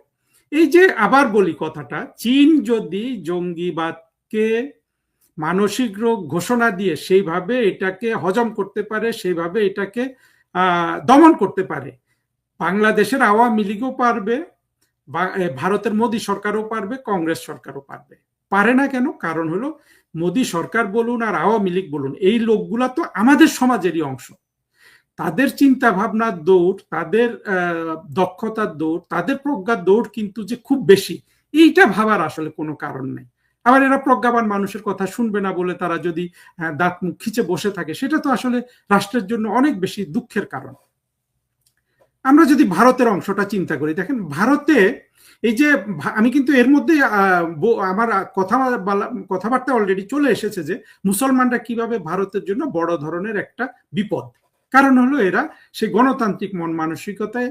এই যে আবার বলি কথাটা, চীন যদি জঙ্গিবাদকে মানসিক রোগ ঘোষণা দিয়ে সেইভাবে এটাকে হজম করতে পারে, সেইভাবে এটাকে দমন করতে পারে, বাংলাদেশের আওয়ামী লীগও পারবে, ভারতের মোদী সরকারও পারবে, কংগ্রেস সরকারও পারবে। পারে না কেন? কারণ হলো মোদী সরকার বলুন আর আওয়ামী লীগ বলুন, এই লোকগুলা তো আমাদের সমাজেরই অংশ। তাদের চিন্তা ভাবনার দৌড়, তাদের দক্ষতার দৌড়, তাদের প্রজ্ঞার দৌড় কিন্তু যে খুব বেশি, এইটা ভাবার আসলে কোনো কারণ নেই। আবার এরা প্রজ্ঞাবান মানুষের কথা শুনবে না বলে তারা যদি দাঁত মুখ খিচে বসে থাকে, সেটা তো আসলে রাষ্ট্রের জন্য অনেক বেশি দুঃখের কারণ। আমরা যদি ভারতের অংশটা চিন্তা করি, দেখেন ভারতে এই যে আমি কিন্তু এর মধ্যে আমার কথাবার্তা অলরেডি চলে এসেছে যে মুসলমানরা কিভাবে ভারতের জন্য বড় ধরনের একটা বিপদ। কারণ হলো এরা সেই গণতান্ত্রিক মন মানসিকতায়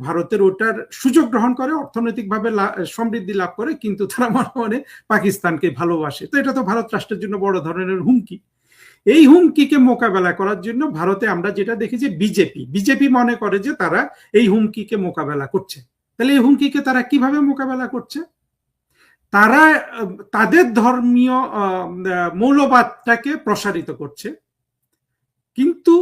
ভারতের ওটার সুযোগ গ্রহণ করে, অর্থনৈতিকভাবে সমৃদ্ধি লাভ করে, কিন্তু তারা মনে মনে পাকিস্তানকে ভালোবাসে। তো এটা তো ভারত রাষ্ট্রের জন্য বড় ধরনের হুমকি। এই হুমকিকে মোকাবেলা করার জন্য ভারতে আমরা যেটা দেখি যে বিজেপি মনে করে যে তারা এই হুমকিকে মোকাবেলা করছে। তাহলে এই হুমকিকে তারা কিভাবে মোকাবেলা করছে? তারা তাদের ধর্মীয় মৌলবাদটাকে প্রসারিত করছে। কিন্তু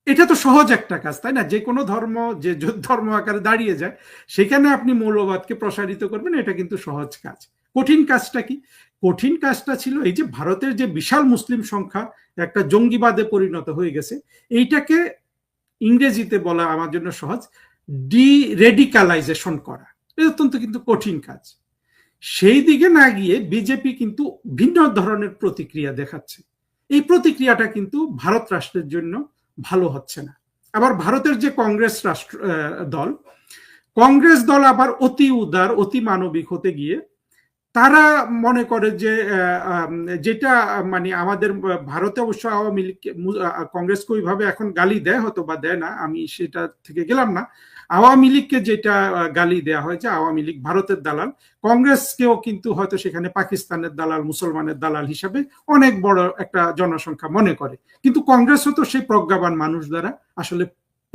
এটা তো সহজ একটা কাজ, তাই না? যে কোনো ধর্ম যে ধর্ম আকারে দাঁড়িয়ে যায় সেখানে আপনি মৌলবাদকে প্রসারিত করবেন, এটা কিন্তু সহজ কাজ। কঠিন কাজটা কি? কঠিন কাজটা ছিল এই যে ভারতের যে বিশাল মুসলিম সংখ্যা একটা জঙ্গিবাদে পরিণত হয়ে গেছে, এইটাকে ইংরেজিতে বলা আমার জন্য সহজ, ডি-রেডিকালাইজেশন করা। এটা অত্যন্ত কিন্তু কঠিন কাজ। সেই দিকে না গিয়ে বিজেপি কিন্তু ভিন্ন ধরনের প্রতিক্রিয়া দেখাচ্ছে। এই প্রতিক্রিয়াটা কিন্তু ভারত রাষ্ট্রের জন্য ভালো হচ্ছে না। আবার ভারতের যে কংগ্রেস দল আবার অতি উদার, অতি মানবিক হতে গিয়ে তারা মনে করে যে যেটা মানে আমাদের ভারতে অবশ্য আওয়ামী লীগ কংগ্রেসকে ওইভাবে এখন গালি দেয়, হয়তো বা দেয় না, আমি সেটা থেকে গেলাম না। আওয়ামী লীগকে যেটা গালি দেয়া হয় যে আওয়ামী লীগ ভারতের দালাল, কংগ্রেসকেও কিন্তু হয়তো সেখানে পাকিস্তানের দালাল, মুসলমানের দালাল হিসাবে অনেক বড় একটা জনসংখ্যা মনে করে। কিন্তু কংগ্রেসও তো সেই প্রজ্ঞাবান মানুষ দ্বারা আসলে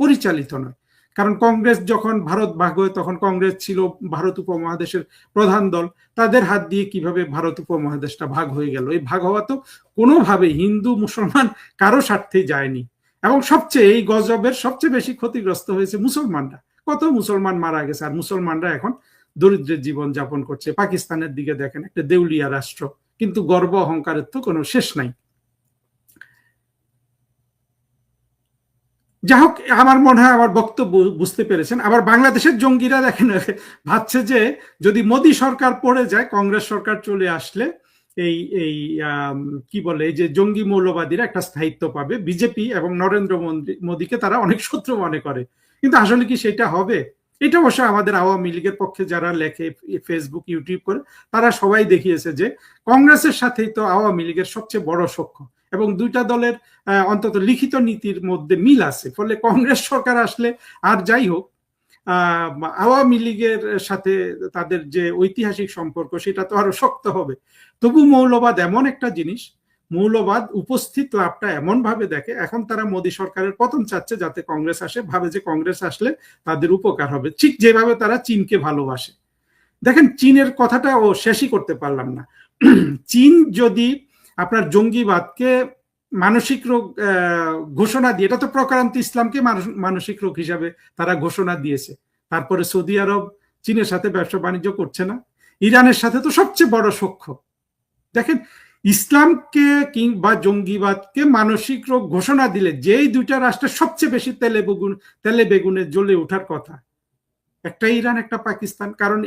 পরিচালিত নয়। কারণ কংগ্রেস যখন ভারত ভাগ হয় তখন কংগ্রেস ছিল ভারত উপমহাদেশের প্রধান দল। তাদের হাত দিয়ে কিভাবে ভারত উপমহাদেশটা ভাগ হয়ে গেল? এই ভাগ হওয়া তো কোনোভাবে হিন্দু মুসলমান কারো স্বার্থে যায়নি। এবং সবচেয়ে এই গজবের সবচেয়ে বেশি ক্ষতিগ্রস্ত হয়েছে মুসলমানরা। কত মুসলমান মারা গেছে, আর মুসলমানরা এখন দরিদ্রের জীবন যাপন করছে। পাকিস্তানের দিকে দেখেন, একটা দেউলিয়া রাষ্ট্র, কিন্তু গর্ব অহংকারের তো কোনো শেষ নাই। যাই হোক, আমার মনে হয় আমার বক্তব্য বুঝতে পেরেছেন। আবার বাংলাদেশের জঙ্গিরা দেখেন ভাবছে যে যদি মোদী সরকার পড়ে যায়, কংগ্রেস সরকার চলে আসলে এই এই কি বলে, এই যে জঙ্গি মৌলবাদীরা একটা স্থায়িত্ব পাবে। বিজেপি এবং নরেন্দ্র মোদীকে তারা অনেক শত্রু মনে করে, কিন্তু আসলে কি সেটা হবে? এটা অবশ্য আমাদের আওয়ামী লীগের পক্ষে যারা লেখে, ফেসবুক ইউটিউব করে, তারা সবাই দেখিয়েছে যে কংগ্রেসের সাথেই তো আওয়ামী লীগের সবচেয়ে বড় সখ্য, এবং দুইটা দলের অন্তত লিখিত নীতির মধ্যে মিল আছে। ফলে কংগ্রেস সরকার আসলে আর যাই হোক, আওয়ামী লীগের সাথে তাদের যে ঐতিহাসিক সম্পর্ক সেটা তো আরো শক্ত হবে। তবু মৌলবাদ এমন একটা জিনিস, মৌলবাদ উপস্থিত লাভটা এমন ভাবে দেখে, এখন তারা মোদী সরকারের পতন চাচ্ছে যাতে কংগ্রেস আসে, ভাবে যে কংগ্রেস আসলে তাদের উপকার হবে। ঠিক যেভাবে তারা চীনকে ভালোবাসে। দেখেন, চীনের কথাটা ও শেষই করতে পারলাম না। চীন যদি আপনার জঙ্গিবাদকে মানসিক রোগ ঘোষণা দিয়ে, এটা তো প্রকারান্ত ইসলামকে মানসিক রোগ হিসাবে তারা ঘোষণা দিয়েছে, তারপরে সৌদি আরব চীনের সাথে ব্যবসা বাণিজ্য করছে না? ইরানের সাথে তো সবচেয়ে বড় সখ্য। দেখেন, ইসলামকে কিংবা জঙ্গিবাদকে মানসিক রোগ ঘোষণা দিলে যেই দুইটা রাষ্ট্রের সবচেয়ে বেশি তেলে বেগুনে জ্বলে ওঠার কথা, একটা ইরান, একটা পাকিস্তান। কারণ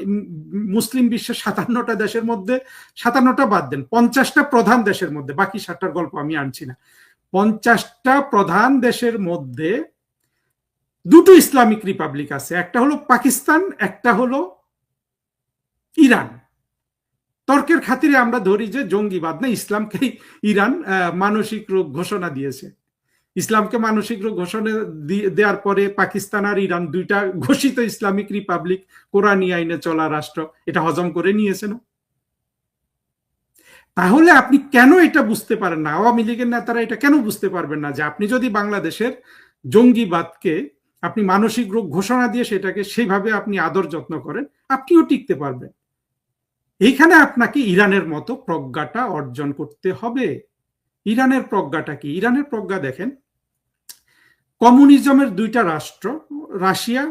মুসলিম বিশ্বের 57টা দেশের মধ্যে, 57টা বাদ দেন, 50টা প্রধান দেশের মধ্যে, বাকি 60টার গল্প আমি আনছি না, 50টা প্রধান দেশের মধ্যে দুটো ইসলামিক রিপাবলিক আছে, একটা হলো পাকিস্তান, একটা হলো ইরান। তর্কের খাতিরে আমরা ধরি যে জঙ্গিবাদ না, ইসলামকে ইরান মানসিক রোগ ঘোষণা দিয়েছে। ইসলামকে মানসিক রোগ ঘোষণা দেওয়ার পরে পাকিস্তান আর ইরান দুইটা ঘোষিত ইসলামিক রিপাবলিক, কোরআনী আইনে চলা রাষ্ট্র, এটা হজম করে নিয়েছে না? তাহলে আপনি কেন এটা বুঝতে পারেন না? আওয়ামী লীগের নেতারা এটা কেন বুঝতে পারবেন না যে আপনি যদি বাংলাদেশের জঙ্গিবাদকে আপনি মানসিক রোগ ঘোষণা দিয়ে সেটাকে সেইভাবে আপনি আদর যত্ন করেন, আপনিও টিকতে পারবেন। এইখানে আপনাকে ইরানের মতো প্রজ্ঞাটা অর্জন করতে হবে। ইরানের প্রজ্ঞাটা কি? ইরানের প্রজ্ঞা দেখেন, কমিউনিজমের দুইটা রাষ্ট্র, রাশিয়া,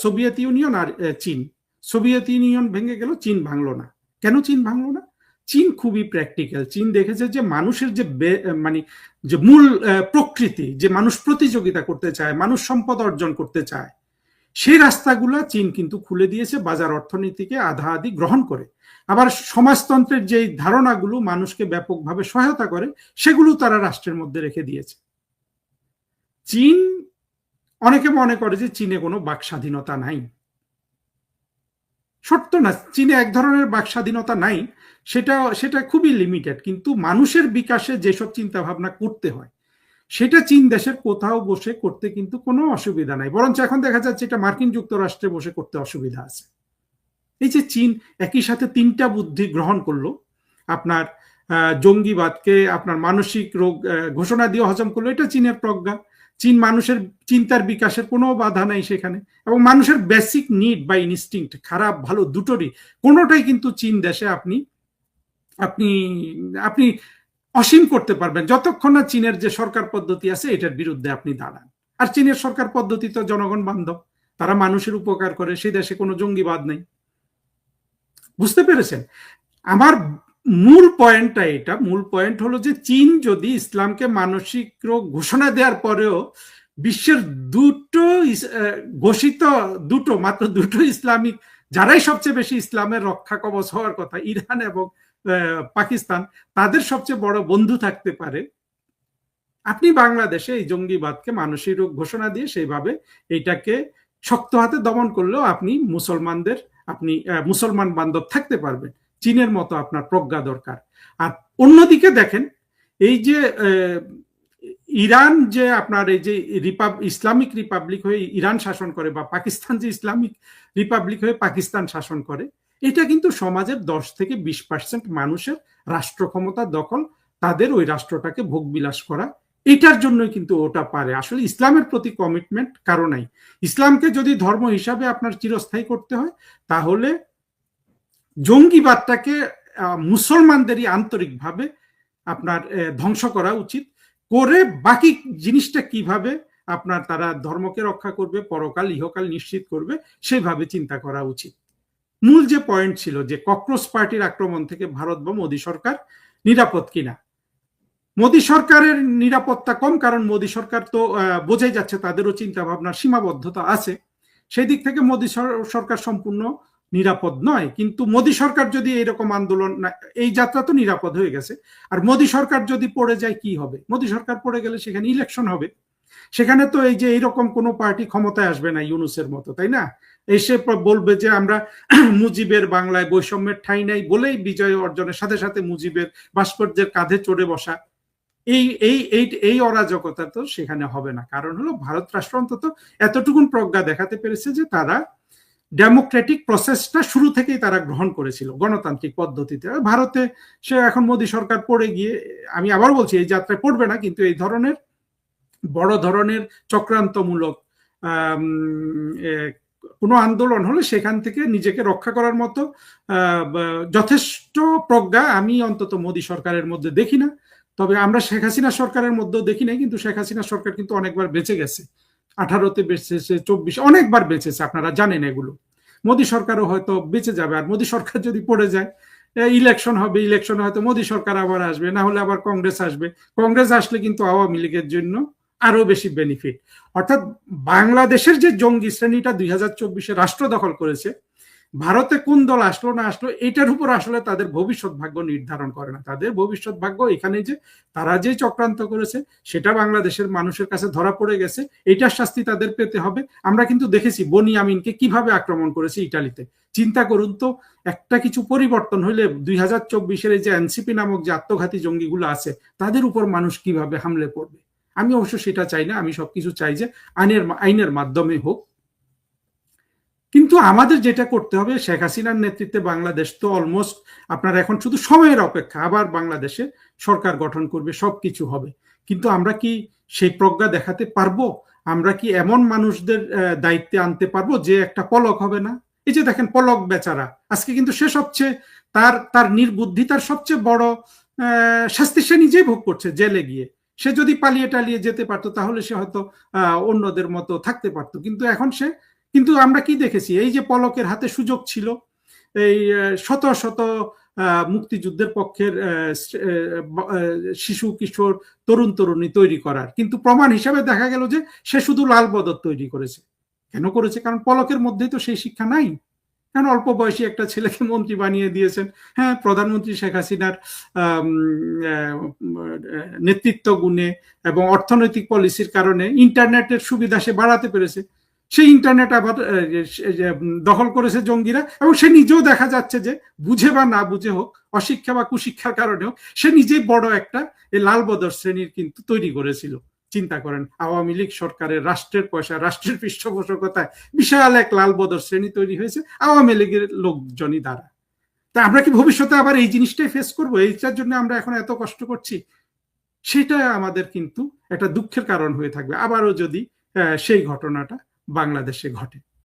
সোভিয়েত ইউনিয়ন আর চীন। সোভিয়েত ইউনিয়ন ভেঙে গেল, চীন ভাঙলো না। কেন চীন ভাঙলো না? চীন খুবই প্র্যাকটিক্যাল। চীন দেখেছে যে মানুষের যে মানে যে মূল প্রকৃতি, যে মানুষ প্রতিযোগিতা করতে চায়, মানুষ সম্পদ অর্জন করতে চায়, সেই রাস্তাগুলো চীন কিন্তু খুলে দিয়েছে বাজার অর্থনীতিকে আধা আধি গ্রহণ করে। আবার সমাজতন্ত্রের যে ধারণাগুলো মানুষকে ব্যাপকভাবে সহায়তা করে, সেগুলো তারা রাষ্ট্রের মধ্যে রেখে দিয়েছে। চীন, অনেকে মনে করে যে চীনে কোনো বাক স্বাধীনতা নাই। সত্য না, চীনে এক ধরনের বাক স্বাধীনতা নাই, সেটা খুবই লিমিটেড, কিন্তু মানুষের বিকাশে যেসব চিন্তা ভাবনা করতে হয় সেটা চীন দেশের কোথাও বসে করতে কিন্তু কোনো অসুবিধা নাই। বরঞ্চ এখন দেখা যাচ্ছে এটা মার্কিন যুক্তরাষ্ট্রে বসে করতে অসুবিধা আছে। এই যে চীন একই সাথে 3টা বুদ্ধি গ্রহণ করলো, আপনার জঙ্গিবাদকে আপনার মানসিক রোগ ঘোষণা দিয়ে হজম করলো, এটা চীনের প্রজ্ঞা। চীন মানুষের চিন্তার বিকাশের কোনো বাধা নাই সেখানে, এবং মানুষের বেসিক নিড বা ইনস্টিংক্ট, খারাপ ভালো দুটোরই কোনোটাই কিন্তু চীন দেশে আপনি আপনি আপনি অসীম করতে পারবেন যতক্ষণ না চীনের যে সরকার পদ্ধতি আছে এটার বিরুদ্ধে আপনি দাঁড়ান। আর চীনের সরকার পদ্ধতি তো জনগণ বান্ধব, তারা মানুষের উপকার করে, সেই দেশে কোনো জঙ্গিবাদ নেই। বুঝতে পেরেছেন? আমার মূল পয়েন্টটা এটা, মূল পয়েন্ট হলো যে চীন যদি ইসলামকে মানসিক রোগ ঘোষণা দেওয়ার পরেও বিশ্বের ঘোষিত মাত্র দুটো ইসলামিক, যারাই সবচেয়ে বেশি ইসলামের রক্ষা কবচ হওয়ার কথা, ইরান এবং পাকিস্তান, তাদের সবচেয়ে বড় বন্ধু থাকতে পারে, আপনি বাংলাদেশে এই জঙ্গিবাদকে মানসিক রোগ ঘোষণা দিয়ে সেইভাবে এইটাকে শক্ত হাতে দমন করলেও আপনি মুসলমান বান্ধব থাকতে পারবেন। চীনের মতো আপনার প্রজ্ঞা দরকার। আর অন্যদিকে দেখেন, এই যে ইরান যে আপনার এই যে ইসলামিক রিপাবলিক হয়ে ইরান শাসন করে, বা পাকিস্তান যে ইসলামিক রিপাবলিক হয়ে পাকিস্তান শাসন করে, এটা কিন্তু সমাজের 10 থেকে 20% মানুষের রাষ্ট্র ক্ষমতা দখল, তাদের ওই রাষ্ট্রটাকে ভোগবিলাস করা, এটার জন্যই কিন্তু ওটা পারে। আসলে ইসলামের প্রতি কমিটমেন্ট কারো নাই। ইসলামকে যদি ধর্ম হিসাবে আপনার চিরস্থায়ী করতে হয়, তাহলে জঙ্গিবাদটাকে মুসলমানদেরই আন্তরিকভাবে আপনার ধ্বংস করা উচিত, করে বাকি জিনিসটা কিভাবে আপনার তারা ধর্মকে রক্ষা করবে, পরকাল ইহকাল নিশ্চিত করবে, সেভাবে চিন্তা করা উচিত। মূল যে পয়েন্ট ছিল যে ককরোচ পার্টির আক্রমণ থেকে ভারত বা মোদী সরকার নিরাপদ কিনা, মোদী সরকারের নিরাপত্তা কম, কারণ মোদী সরকার তো বোঝাই যাচ্ছে তাদেরও চিন্তা ভাবনার সীমাবদ্ধতা আছে। সেই দিক থেকে মোদী সরকার সম্পূর্ণ নিরাপদ নয়। কিন্তু মোদী সরকার যদি এইরকম আন্দোলন, এই যাত্রা তো নিরাপদ হয়ে গেছে, আর মোদী সরকার যদি পড়ে যায় কি হবে? মোদী সরকার পড়ে গেলে সেখানে ইলেকশন হবে, সেখানে তো এই যে এইরকম কোনো পার্টি ক্ষমতায় আসবে না ইউনুসের মতো, তাই না? এসে বলবে যে আমরা মুজিবের বাংলায় বৈষম্যের ঠাঁই নাই বলেই বিজয় অর্জনের সাথে সাথে মুজিবের ভাস্কর্যের কাঁধে চড়ে বসা, এই অরাজকতা তো সেখানে হবে না। কারণ হলো ভারত রাষ্ট্র অন্তত এতটুকুন প্রজ্ঞা দেখাতে পেরেছে যে তারা ডেমোক্রেটিক প্রসেসটা শুরু থেকেই তারা গ্রহণ করেছিল গণতান্ত্রিক পদ্ধতিতে। ভারতে সে এখন মোদী সরকার পড়ে গিয়ে, আমি আবার বলছি এই যাত্রায় পড়বে না, কিন্তু এই ধরনের বড় ধরনের চক্রান্তমূলক কোনো আন্দোলন হলে সেখান থেকে নিজেকে রক্ষা করার মতো যথেষ্ট প্রজ্ঞা আমি অন্তত মোদী সরকারের মধ্যে দেখি না। তবে আমরা শেখ হাসিনা সরকারের মধ্যেও দেখি নাই, কিন্তু শেখ হাসিনা সরকার কিন্তু অনেকবার বেঁচে গেছে, 18-তে বেঁচেছে, 24 অনেকবার বেঁচেছে, আপনারা জানেন এগুলো। মোদী সরকারও হয়তো বেঁচে যাবে। আর মোদী সরকার যদি পড়ে যায়, ইলেকশন হবে, ইলেকশনে হয়তো মোদী সরকার আবার আসবে, না হলে আবার কংগ্রেস আসবে। কংগ্রেস আসলে কিন্তু আওয়ামী লীগের জন্য আরো বেশি বেনিফিট। অর্থাৎ বাংলাদেশের যে জঙ্গি শ্রেণীটা 2024-এ রাষ্ট্র দখল করেছে, ভারতে কোন দল আসলো না আসলো এটার উপর আসলে তাদের ভবিষ্যৎ ভাগ্য নির্ধারণ করে না। তাদের ভবিষ্যৎ ভাগ্য এখানে যে তারা যে চক্রান্ত করেছে সেটা বাংলাদেশের মানুষের কাছে ধরা পড়ে গেছে, এটার শাস্তি তাদের পেতে হবে। আমরা কিন্তু দেখেছি বনি আমিনকে কিভাবে আক্রমণ করেছে ইটালিতে। চিন্তা করুন তো, একটা কিছু পরিবর্তন হইলে 2024-এর এই যে এনসিপি নামক যে আত্মঘাতী জঙ্গিগুলো আছে তাদের উপর মানুষ কিভাবে হামলে পড়বে। আমি অবশ্য সেটা চাই না, আমি সবকিছু চাই যে আইনের মাধ্যমে হোক। কিন্তু আমাদের যেটা করতে হবে, শেখ হাসিনার নেতৃত্বে বাংলাদেশ তো অলমোস্ট আপনার এখন শুধু সময়ের অপেক্ষা, আবার বাংলাদেশে সরকার গঠন করবে, সবকিছু হবে। কিন্তু আমরা কি সেই প্রজ্ঞা দেখাতে পারবো? আমরা কি এমন মানুষদের দায়িত্বে আনতে পারবো যে একটা পলক হবে না? এই যে দেখেন পলক বেচারা, আজকে কিন্তু সে সবচেয়ে তার নির্বুদ্ধি, তার সবচেয়ে বড় শাস্তি সে নিজেই ভোগ করছে জেলে গিয়ে। সে যদি পালিয়ে টালিয়ে যেতে পারতো তাহলে সে হয়তো অন্যদের মতো থাকতে পারতো, কিন্তু আমরা কি দেখেছি, এই যে পলকের হাতে সুযোগ ছিল এই শত শত মুক্তিযুদ্ধের পক্ষের শিশু কিশোর তরুণ তরুণী তৈরি করার, কিন্তু প্রমাণ হিসাবে দেখা গেল যে সে শুধু লাল বদর তৈরি করেছে। কেন করেছে? কারণ পলকের মধ্যেই তো সেই শিক্ষা নাই। কারণ অল্প বয়সী একটা ছেলেকে মন্ত্রী বানিয়ে দিয়েছেন। হ্যাঁ, প্রধানমন্ত্রী শেখ হাসিনার নেতৃত্ব গুণে এবং অর্থনৈতিক পলিসির কারণে ইন্টারনেটের সুবিধা সে বাড়াতে পেরেছে। সেই ইন্টারনেট আবার দখল করেছে জঙ্গিরা, এবং সে নিজেও দেখা যাচ্ছে যে বুঝে বা না বুঝে হোক, অশিক্ষা বা কুশিক্ষার কারণে হোক, সে নিজেই বড় একটা এই লাল বদর শ্রেণীর কিন্তু তৈরি করেছিল। চিন্তা করেন, আওয়ামী লীগ সরকারের রাষ্ট্রের পয়সা, রাষ্ট্রের পৃষ্ঠপোষকতায় বিশাল এক লাল বদর শ্রেণী তৈরি হয়েছে আওয়ামী লীগের লোকজনই দ্বারা। তা আমরা কি ভবিষ্যতে আবার এই জিনিসটাই ফেস করবো? এইটার জন্য আমরা এখন এত কষ্ট করছি, সেটা আমাদের কিন্তু একটা দুঃখের কারণ হয়ে থাকবে আবারও যদি সেই ঘটনাটা বাংলাদেশে ঘটে।